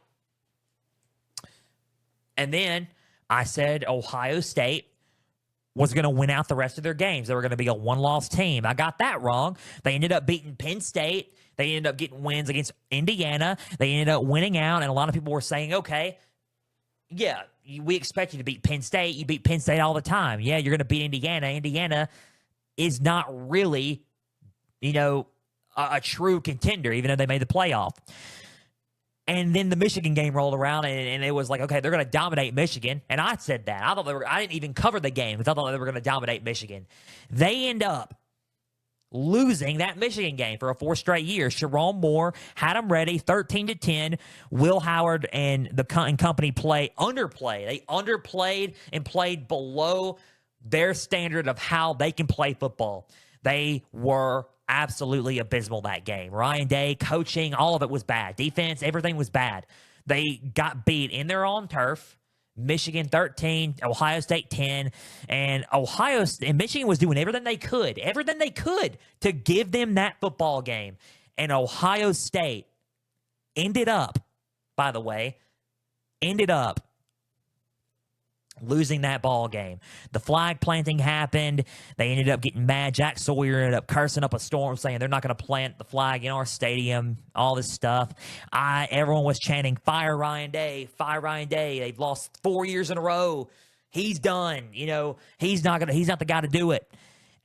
And then I said Ohio State was going to win out the rest of their games. They were going to be a one-loss team. I got that wrong. They ended up beating Penn State. They ended up getting wins against Indiana. They ended up winning out, and a lot of people were saying, okay, yeah, we expect you to beat Penn State. You beat Penn State all the time. Yeah, you're going to beat Indiana. Indiana is not really, a true contender, even though they made the playoff. And then the Michigan game rolled around, and it was like, okay, they're going to dominate Michigan. And I said that. I didn't even cover the game because I thought they were going to dominate Michigan. They end up losing that Michigan game for a fourth straight year. Sharon Moore had them ready, 13-10. Will Howard and company underplay. They underplayed and played below their standard of how they can play football. They were absolutely abysmal that game. Ryan Day, coaching, all of it was bad. Defense, everything was bad. They got beat in their own turf. Michigan 13, Ohio State 10, and Michigan was doing everything they could to give them that football game. And Ohio State ended up losing that ball game. The flag planting happened. They ended up getting mad. Jack Sawyer ended up cursing up a storm, saying they're not going to plant the flag in our stadium, all this stuff. Everyone was chanting, fire Ryan Day, fire Ryan Day. They've lost 4 years in a row. He's done. He's not the guy to do it.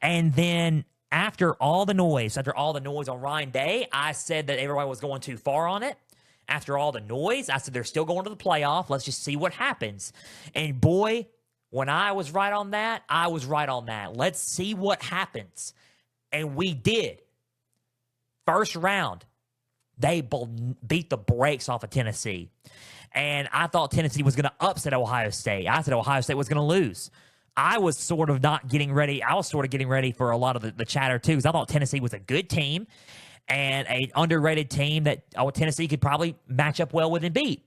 And then after all the noise on Ryan Day, I said that everybody was going too far on it. After all the noise, I said they're still going to the playoff. Let's just see what happens. And boy, when I was right on that, I was right on that. Let's see what happens. And we did. First round, they beat the brakes off of Tennessee. And I thought Tennessee was going to upset Ohio State. I said Ohio State was going to lose. I was sort of getting ready for a lot of the chatter too, because I thought Tennessee was a good team and an underrated team that Tennessee could probably match up well with and beat.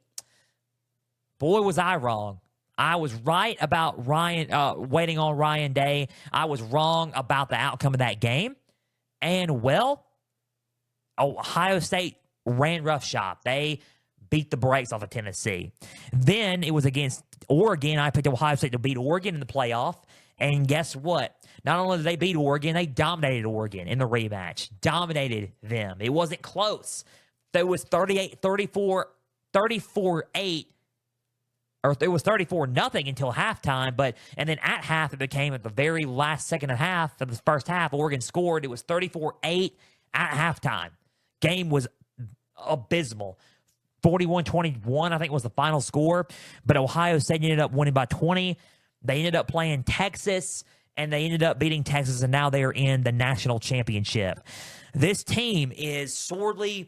Boy, was I wrong. I was right about waiting on Ryan Day. I was wrong about the outcome of that game. And, well, Ohio State ran roughshod. They beat the brakes off of Tennessee. Then it was against Oregon. I picked Ohio State to beat Oregon in the playoff. And guess what? Not only did they beat Oregon, they dominated Oregon in the rematch. Dominated them. It wasn't close. There was 34-8, or it was 34-0 until halftime. And then at half, it became at the very last second of half of the first half, Oregon scored. It was 34-8 at halftime. Game was abysmal. 41-21, I think, was the final score. But Ohio State ended up winning by 20. They ended up playing Texas, and they ended up beating Texas, and now they are in the national championship. This team is sorely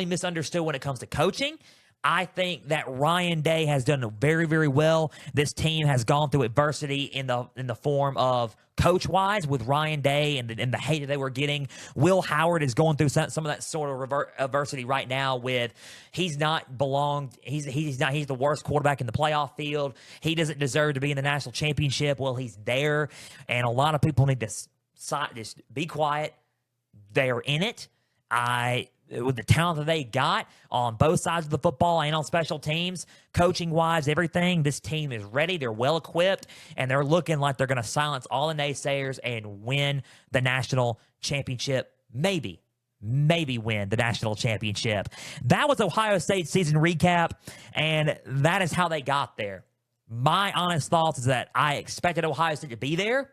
misunderstood when it comes to coaching. I think that Ryan Day has done very, very well. This team has gone through adversity in the form of coach-wise with Ryan Day and the hate that they were getting. Will Howard is going through some of that sort of adversity right now with he's not belonged. He's the worst quarterback in the playoff field. He doesn't deserve to be in the national championship. Well, he's there, and a lot of people need to just be quiet. They are in it. With the talent that they got on both sides of the football and on special teams, coaching-wise, everything, this team is ready. They're well-equipped, and they're looking like they're going to silence all the naysayers and win the national championship. Maybe win the national championship. That was Ohio State's season recap, and that is how they got there. My honest thoughts is that I expected Ohio State to be there.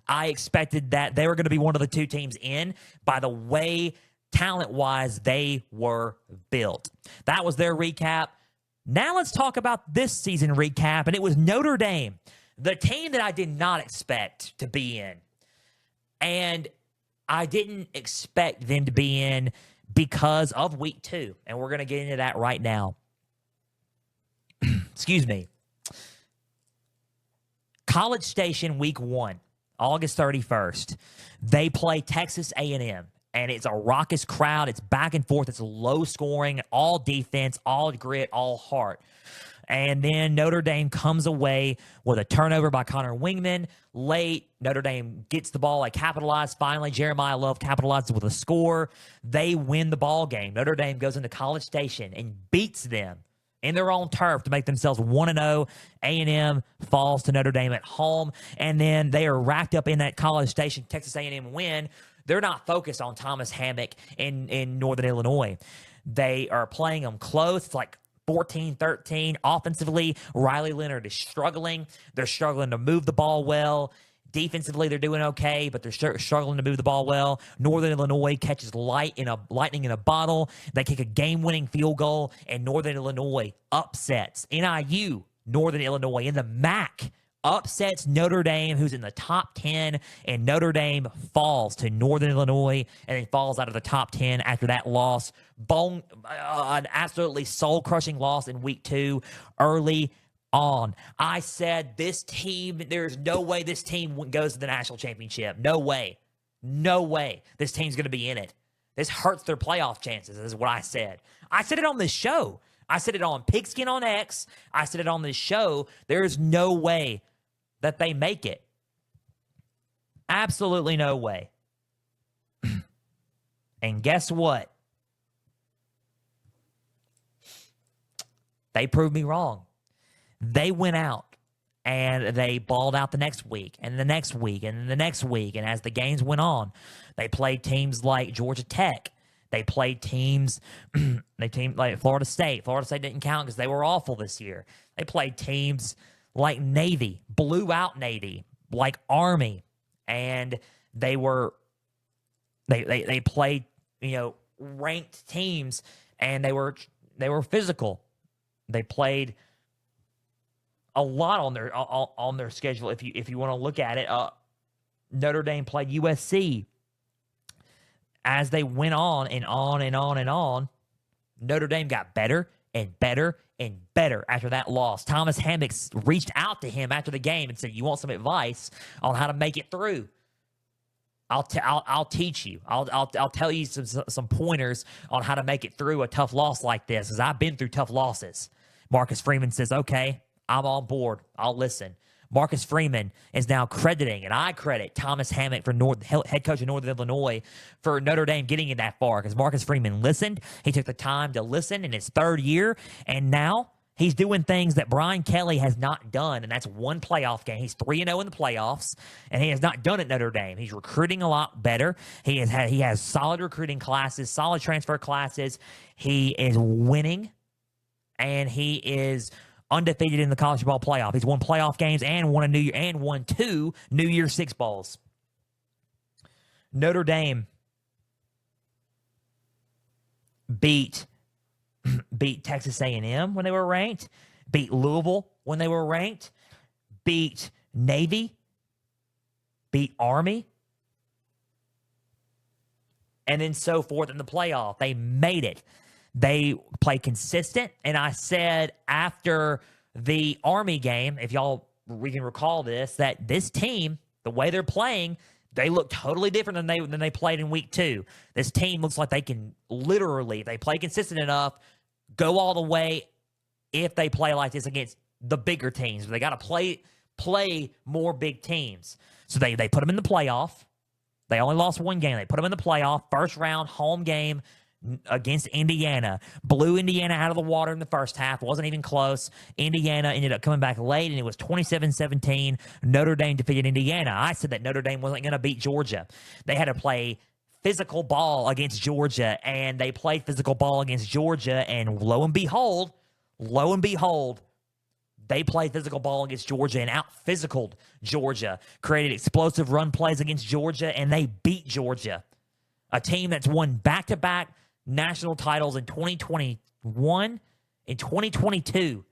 I expected that they were going to be one of the two teams in by the way talent-wise they were built. That was their recap. Now let's talk about this season recap, and it was Notre Dame, the team that I did not expect to be in. And I didn't expect them to be in because of week 2, and we're going to get into that right now. Excuse me. College Station week 1, August 31st. They play Texas A&M. And it's a raucous crowd. It's back and forth. It's low scoring, all defense, all grit, all heart. And then Notre Dame comes away with a turnover by Connor Wingman. Late, Notre Dame gets the ball, capitalized. Finally, Jeremiah Love capitalizes with a score. They win the ball game. Notre Dame goes into College Station and beats them in their own turf to make themselves 1-0. A&M falls to Notre Dame at home. And then they are racked up in that College Station Texas A&M win. They're not focused on Thomas Hammock in Northern Illinois. They are playing them close. It's like 14-13. Offensively, Riley Leonard is struggling. They're struggling to move the ball well. Defensively, they're doing okay, but they're struggling to move the ball well. Northern Illinois catches lightning in a bottle. They kick a game-winning field goal, and Northern Illinois upsets NIU, Northern Illinois, in the MAC. Upsets Notre Dame, who's in the top 10, and Notre Dame falls to Northern Illinois and then falls out of the top 10 after that loss. An absolutely soul-crushing loss in week 2 early on. I said this team, there's no way this team goes to the national championship. No way. No way this team's going to be in it. This hurts their playoff chances, is what I said. I said it on this show. I said it on Pigskin on X. I said it on this show. There's no way that they make it. Absolutely no way. And guess what? They proved me wrong. They went out and they balled out the next week and the next week and the next week. And as the games went on, they played teams like Georgia Tech. They played teams like Florida State. Florida State didn't count because they were awful this year. They played teams like Navy, blew out Navy, like Army, and they played, ranked teams, and they were physical. They played a lot on their schedule. If you want to look at it, Notre Dame played USC. As they went on and on and on and on, Notre Dame got better and better and better after that loss. Thomas Hammock reached out to him after the game and said, "You want some advice on how to make it through? I'll teach you. I'll tell you some pointers on how to make it through a tough loss like this, because I've been through tough losses." Marcus Freeman says, "Okay, I'm on board. I'll listen." Marcus Freeman is now crediting, and I credit Thomas Hammock, head coach of Northern Illinois, for Notre Dame getting it that far, because Marcus Freeman listened. He took the time to listen in his 3rd year, and now he's doing things that Brian Kelly has not done, and that's one playoff game. He's 3-0 in the playoffs, and he has not done it at Notre Dame. He's recruiting a lot better. He has solid recruiting classes, solid transfer classes. He is winning, and he is undefeated in the College Football Playoff. He's won playoff games and won 2 New Year's Six Bowls. Notre Dame beat Texas A&M when they were ranked, beat Louisville when they were ranked, beat Navy, beat Army, and then so forth in the playoff. They made it. They play consistent. And I said after the Army game, if we can recall this, that this team, the way they're playing, they look totally different than they played in week 2. This team looks like they can literally, if they play consistent enough, go all the way if they play like this against the bigger teams. But they got to play more big teams. So they put them in the playoff. They only lost one game. They put them in the playoff, first round, home game against Indiana. Blew Indiana out of the water in the first half. Wasn't even close. Indiana ended up coming back late, and it was 27-17. Notre Dame defeated Indiana. I said that Notre Dame wasn't going to beat Georgia. They had to play physical ball against Georgia, and they played physical ball against Georgia, and lo and behold, they played physical ball against Georgia and out-physicaled Georgia, created explosive run plays against Georgia, and they beat Georgia, a team that's won back-to-back national titles in 2021 and 2022,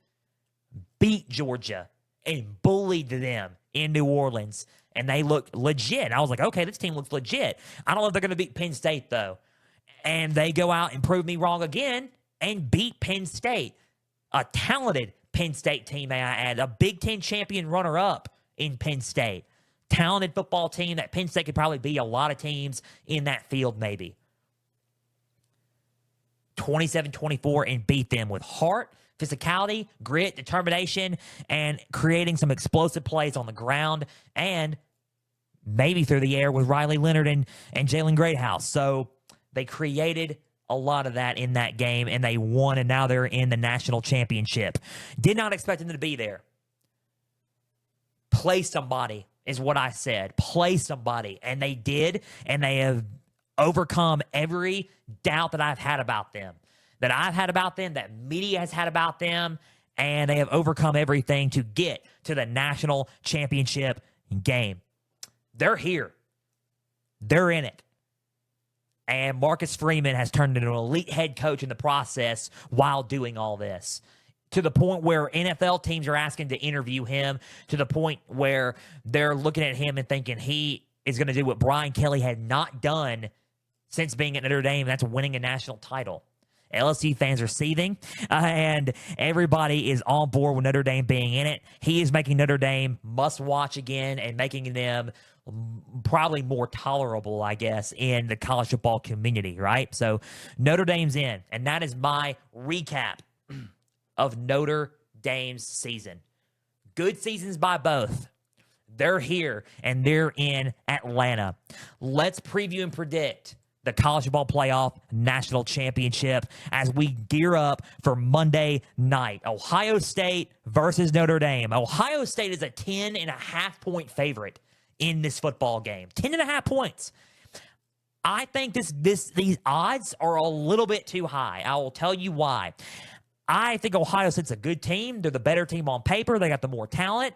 beat Georgia and bullied them in New Orleans, and they look legit. I was like, okay, this team looks legit. I don't know if they're going to beat Penn State, though. And they go out and prove me wrong again and beat Penn State, a talented Penn State team, may I add, a Big Ten champion runner-up in Penn State. Talented football team that Penn State could probably beat a lot of teams in that field, maybe. 27-24 and beat them with heart, physicality, grit, determination, and creating some explosive plays on the ground and maybe through the air with Riley Leonard and Jalen Greathouse. So they created a lot of that in that game, and they won, and now they're in the national championship. Did not expect them to be there. Play somebody is what I said. Play somebody, and they did, and they have overcome every doubt that I've had about them, that media has had about them, and they have overcome everything to get to the national championship game. They're here. They're in it. And Marcus Freeman has turned into an elite head coach in the process while doing all this, to the point where NFL teams are asking to interview him, to the point where they're looking at him and thinking he is going to do what Brian Kelly had not done since being at Notre Dame, and that's winning a national title. LSU fans are seething, and everybody is on board with Notre Dame being in it. He is making Notre Dame must-watch again and making them probably more tolerable, I guess, in the college football community, right? So Notre Dame's in, and that is my recap of Notre Dame's season. Good seasons by both. They're here, and they're in Atlanta. Let's preview and predict the College Football Playoff National Championship as we gear up for Monday night. Ohio State versus Notre Dame. Ohio State is a 10.5-point favorite in this football game. 10.5 points. I think these odds are a little bit too high. I will tell you why. I think Ohio State's a good team. They're the better team on paper. They got the more talent.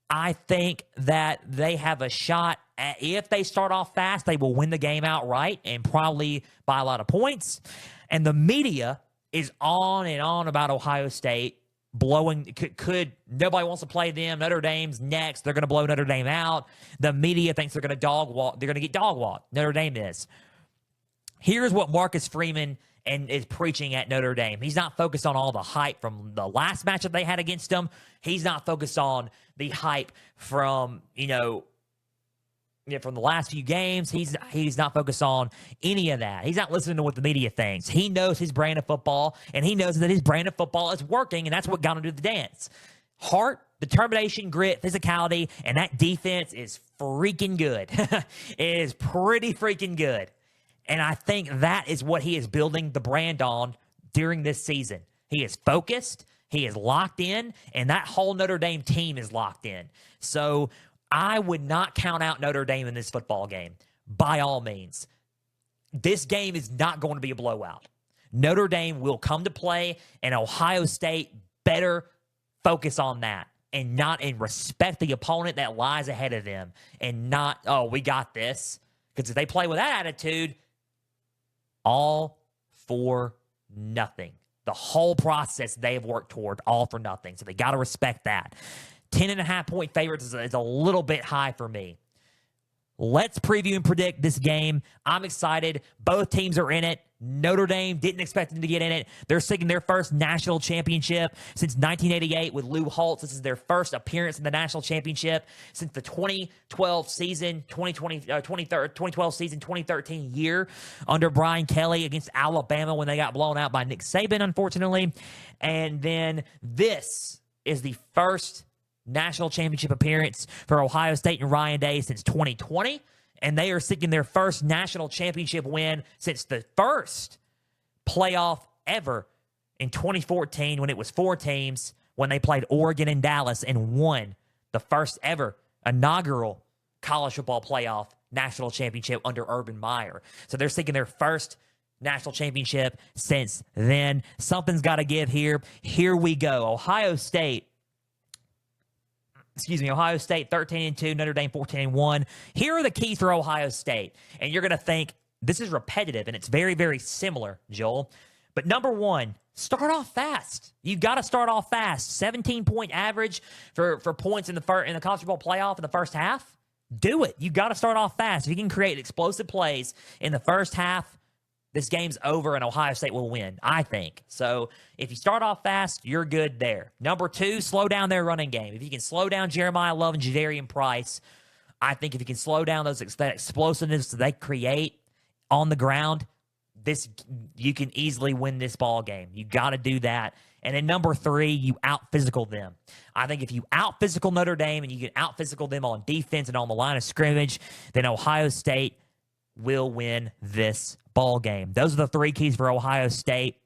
I think that they have a shot. If they start off fast, they will win the game outright and probably by a lot of points. And the media is on and on about Ohio State blowing. Nobody wants to play them. Notre Dame's next. They're going to blow Notre Dame out. The media thinks they're going to dog walk. They're going to get dog walked. Notre Dame is. Here's what Marcus Freeman is preaching at Notre Dame. He's not focused on all the hype from the last match that they had against them. He's not focused on the hype from, from the last few games. He's not focused on any of that. He's not listening to what the media thinks. He knows his brand of football, and he knows that his brand of football is working, and that's what got him to the dance. Heart, determination, grit, physicality, and that defense is freaking good. It is pretty freaking good. And I think that is what he is building the brand on during this season. He is focused, he is locked in, and that whole Notre Dame team is locked in. So I would not count out Notre Dame in this football game, by all means. This game is not going to be a blowout. Notre Dame will come to play, and Ohio State better focus on that and respect the opponent that lies ahead of them and not, we got this. Because if they play with that attitude, all for nothing. The whole process they have worked toward, all for nothing. So they got to respect that. 10.5-point favorites is a little bit high for me. Let's preview and predict this game. I'm excited. Both teams are in it. Notre Dame didn't expect them to get in it. They're seeking their first national championship since 1988 with Lou Holtz. This is their first appearance in the national championship since the 2012 season, 2012 season, 2013 year under Brian Kelly against Alabama when they got blown out by Nick Saban, unfortunately. And then this is the first national championship appearance for Ohio State and Ryan Day since 2020. And they are seeking their first national championship win since the first playoff ever in 2014 when it was 4 teams when they played Oregon and Dallas and won the first ever inaugural college football playoff national championship under Urban Meyer. So they're seeking their first national championship since then. Something's got to give here. Here we go. Ohio State 13-2, Notre Dame 14-1. Here are the keys for Ohio State. And you're going to think this is repetitive, and it's very, very similar, Joel. But number one, start off fast. You've got to start off fast. 17-point average for points in the college football playoff in the first half. Do it. You've got to start off fast. If you can create explosive plays in the first half, this game's over and Ohio State will win, I think. So if you start off fast, you're good there. Number two, slow down their running game. If you can slow down Jeremiah Love and Jadarian Price, I think if you can slow down that explosiveness that they create on the ground, you can easily win this ball game. You got to do that. And then number three, you out-physical them. I think if you out-physical Notre Dame and you can out-physical them on defense and on the line of scrimmage, then Ohio State will win this ball game. Those are the 3 keys for Ohio State.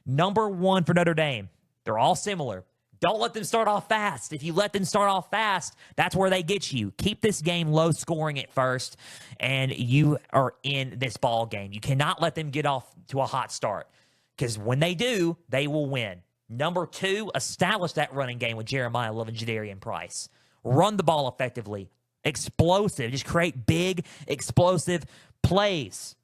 Number one for Notre Dame. They're all similar. Don't let them start off fast. If you let them start off fast, that's where they get you. Keep this game low scoring at first, and you are in this ball game. You cannot let them get off to a hot start, because when they do, they will win. Number two, establish that running game with Jeremiah Love and Jadarian Price. Run the ball effectively. Explosive. Just create big, explosive plays.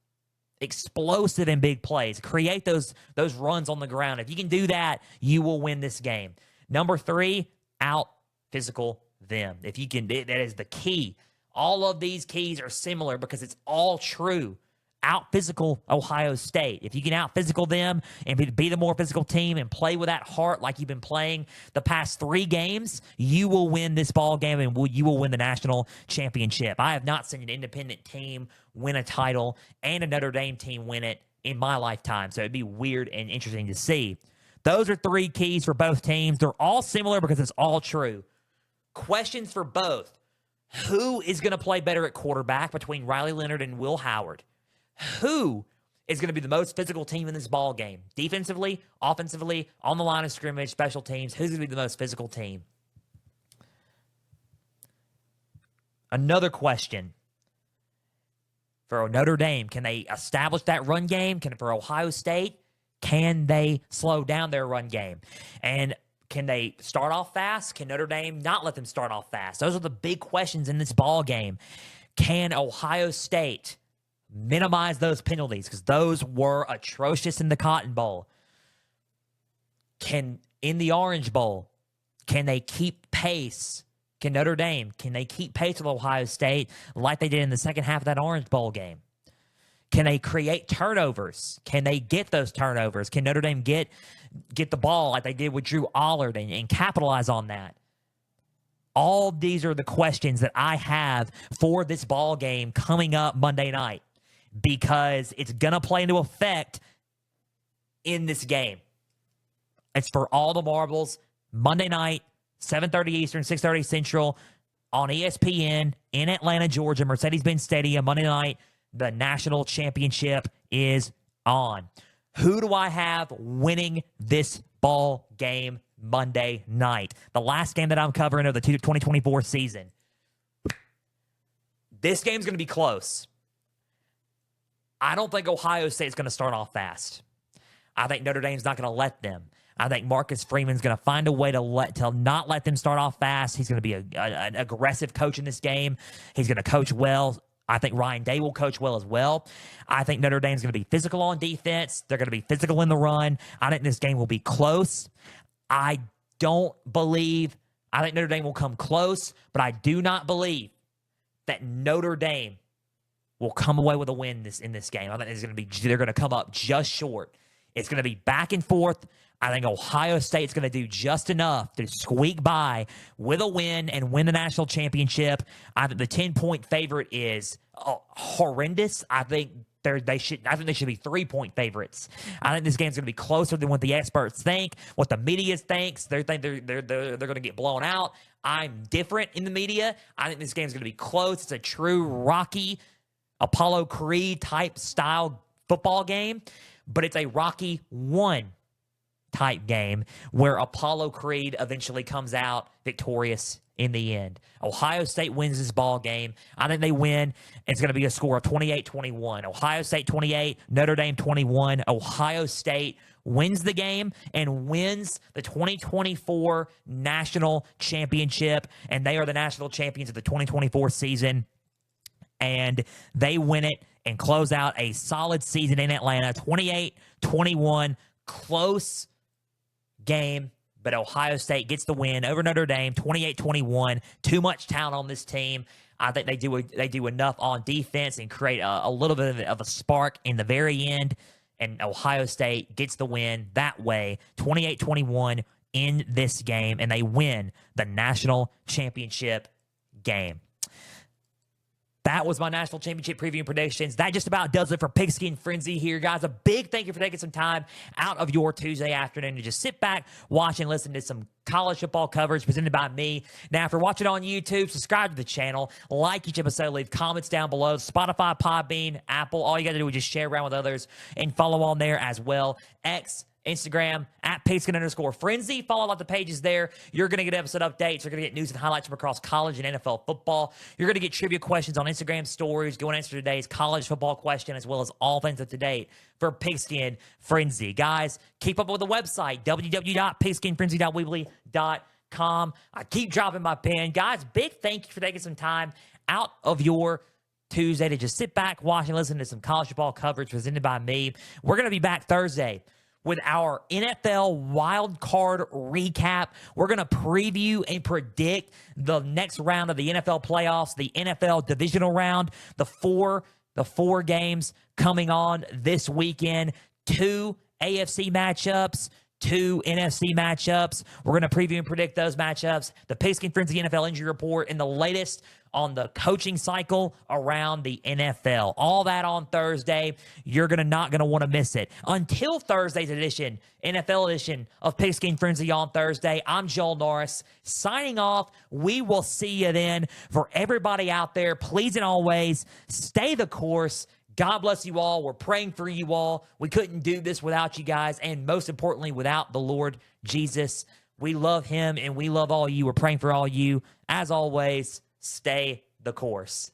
Explosive and big plays. Create those runs on the ground. If you can do that, you will win this game. Number three, out-physical them. If you can, that is the key. All of these keys are similar because it's all true. Out-physical Ohio State. If you can out-physical them and be the more physical team and play with that heart like you've been playing the past 3 games, you will win this ball game and you will win the national championship. I have not seen an independent team win a title and a Notre Dame team win it in my lifetime, so it'd be weird and interesting to see. Those are 3 keys for both teams. They're all similar because it's all true. Questions for both. Who is going to play better at quarterback between Riley Leonard and Will Howard? Who is going to be the most physical team in this ball game? Defensively, offensively, on the line of scrimmage, special teams. Who's going to be the most physical team? Another question for Notre Dame. Can they establish that run game? For Ohio State, can they slow down their run game? And can they start off fast? Can Notre Dame not let them start off fast? Those are the big questions in this ball game. Can Ohio State minimize those penalties? Because those were atrocious in the Cotton Bowl. In the Orange Bowl, can they keep pace? Can Notre Dame, can they keep pace with Ohio State like they did in the second half of that Orange Bowl game? Can they create turnovers? Can they get those turnovers? Can Notre Dame get the ball like they did with Drew Allard and capitalize on that? All these are the questions that I have for this ball game coming up Monday night, because it's going to play into effect in this game. It's for all the marbles. Monday night, 7:30 Eastern, 6:30 Central on ESPN in Atlanta, Georgia, Mercedes-Benz Stadium. Monday night, the national championship is on. Who do I have winning this ball game Monday night? The last game that I'm covering of the 2024 season. This game's going to be close. I don't think Ohio State's going to start off fast. I think Notre Dame's not going to let them. I think Marcus Freeman's going to find a way to not let them start off fast. He's going to be an aggressive coach in this game. He's going to coach well. I think Ryan Day will coach well as well. I think Notre Dame's going to be physical on defense. They're going to be physical in the run. I think this game will be close. I think Notre Dame will come close, but I do not believe that Notre Dame will come away with a win in this game. I think they're going to come up just short. It's going to be back and forth. I think Ohio State's going to do just enough to squeak by with a win and win the national championship. I think the 10-point favorite is horrendous. I think they should be 3-point favorites. I think this game's going to be closer than what the experts think, what the media thinks. They think they're going to get blown out. I'm different in the media. I think this game's going to be close. It's a true Rocky, Apollo Creed type style football game, but it's a Rocky 1 type game where Apollo Creed eventually comes out victorious in the end. Ohio State wins this ball game. I think they win. It's going to be a score of 28-21. Ohio State 28, Notre Dame 21. Ohio State wins the game and wins the 2024 national championship, and they are the national champions of the 2024 season. And they win it and close out a solid season in Atlanta, 28-21, close game, but Ohio State gets the win over Notre Dame, 28-21. Too much talent on this team. I think they do enough on defense and create a little bit of a spark in the very end, and Ohio State gets the win that way, 28-21 in this game, and they win the national championship game. That was my national championship preview and predictions. That just about does it for Pigskin Frenzy here, guys. A big thank you for taking some time out of your Tuesday afternoon to just sit back, watch, and listen to some college football coverage presented by me. Now, if you're watching on YouTube, subscribe to the channel, like each episode, leave comments down below. Spotify, Podbean, Apple, all you got to do is just share around with others and follow on there as well. Instagram, at Pigskin_Frenzy. Follow all the pages there. You're going to get episode updates. You're going to get news and highlights from across college and NFL football. You're going to get trivia questions on Instagram stories. Go and answer today's college football question, as well as all things up to date for Pigskin Frenzy. Guys, keep up with the website, www.pigskinfrenzy.weebly.com. I keep dropping my pen. Guys, big thank you for taking some time out of your Tuesday to just sit back, watch, and listen to some college football coverage presented by me. We're going to be back Thursday with our NFL wild card recap. We're going to preview and predict the next round of the NFL playoffs, the NFL divisional round, the four games coming on this weekend, 2 AFC matchups, 2 NFC matchups. We're going to preview and predict those matchups, the Pigskin Frenzy NFL injury report, and the latest on the coaching cycle around the NFL. All that on Thursday. You're not going to want to miss it. Until Thursday's edition, NFL edition of Pigskin Frenzy on Thursday, I'm Joel Norris signing off. We will see you then. For everybody out there, please and always stay the course. God bless you all. We're praying for you all. We couldn't do this without you guys, and most importantly, without the Lord Jesus. We love him, and we love all you. We're praying for all you. As always, stay the course.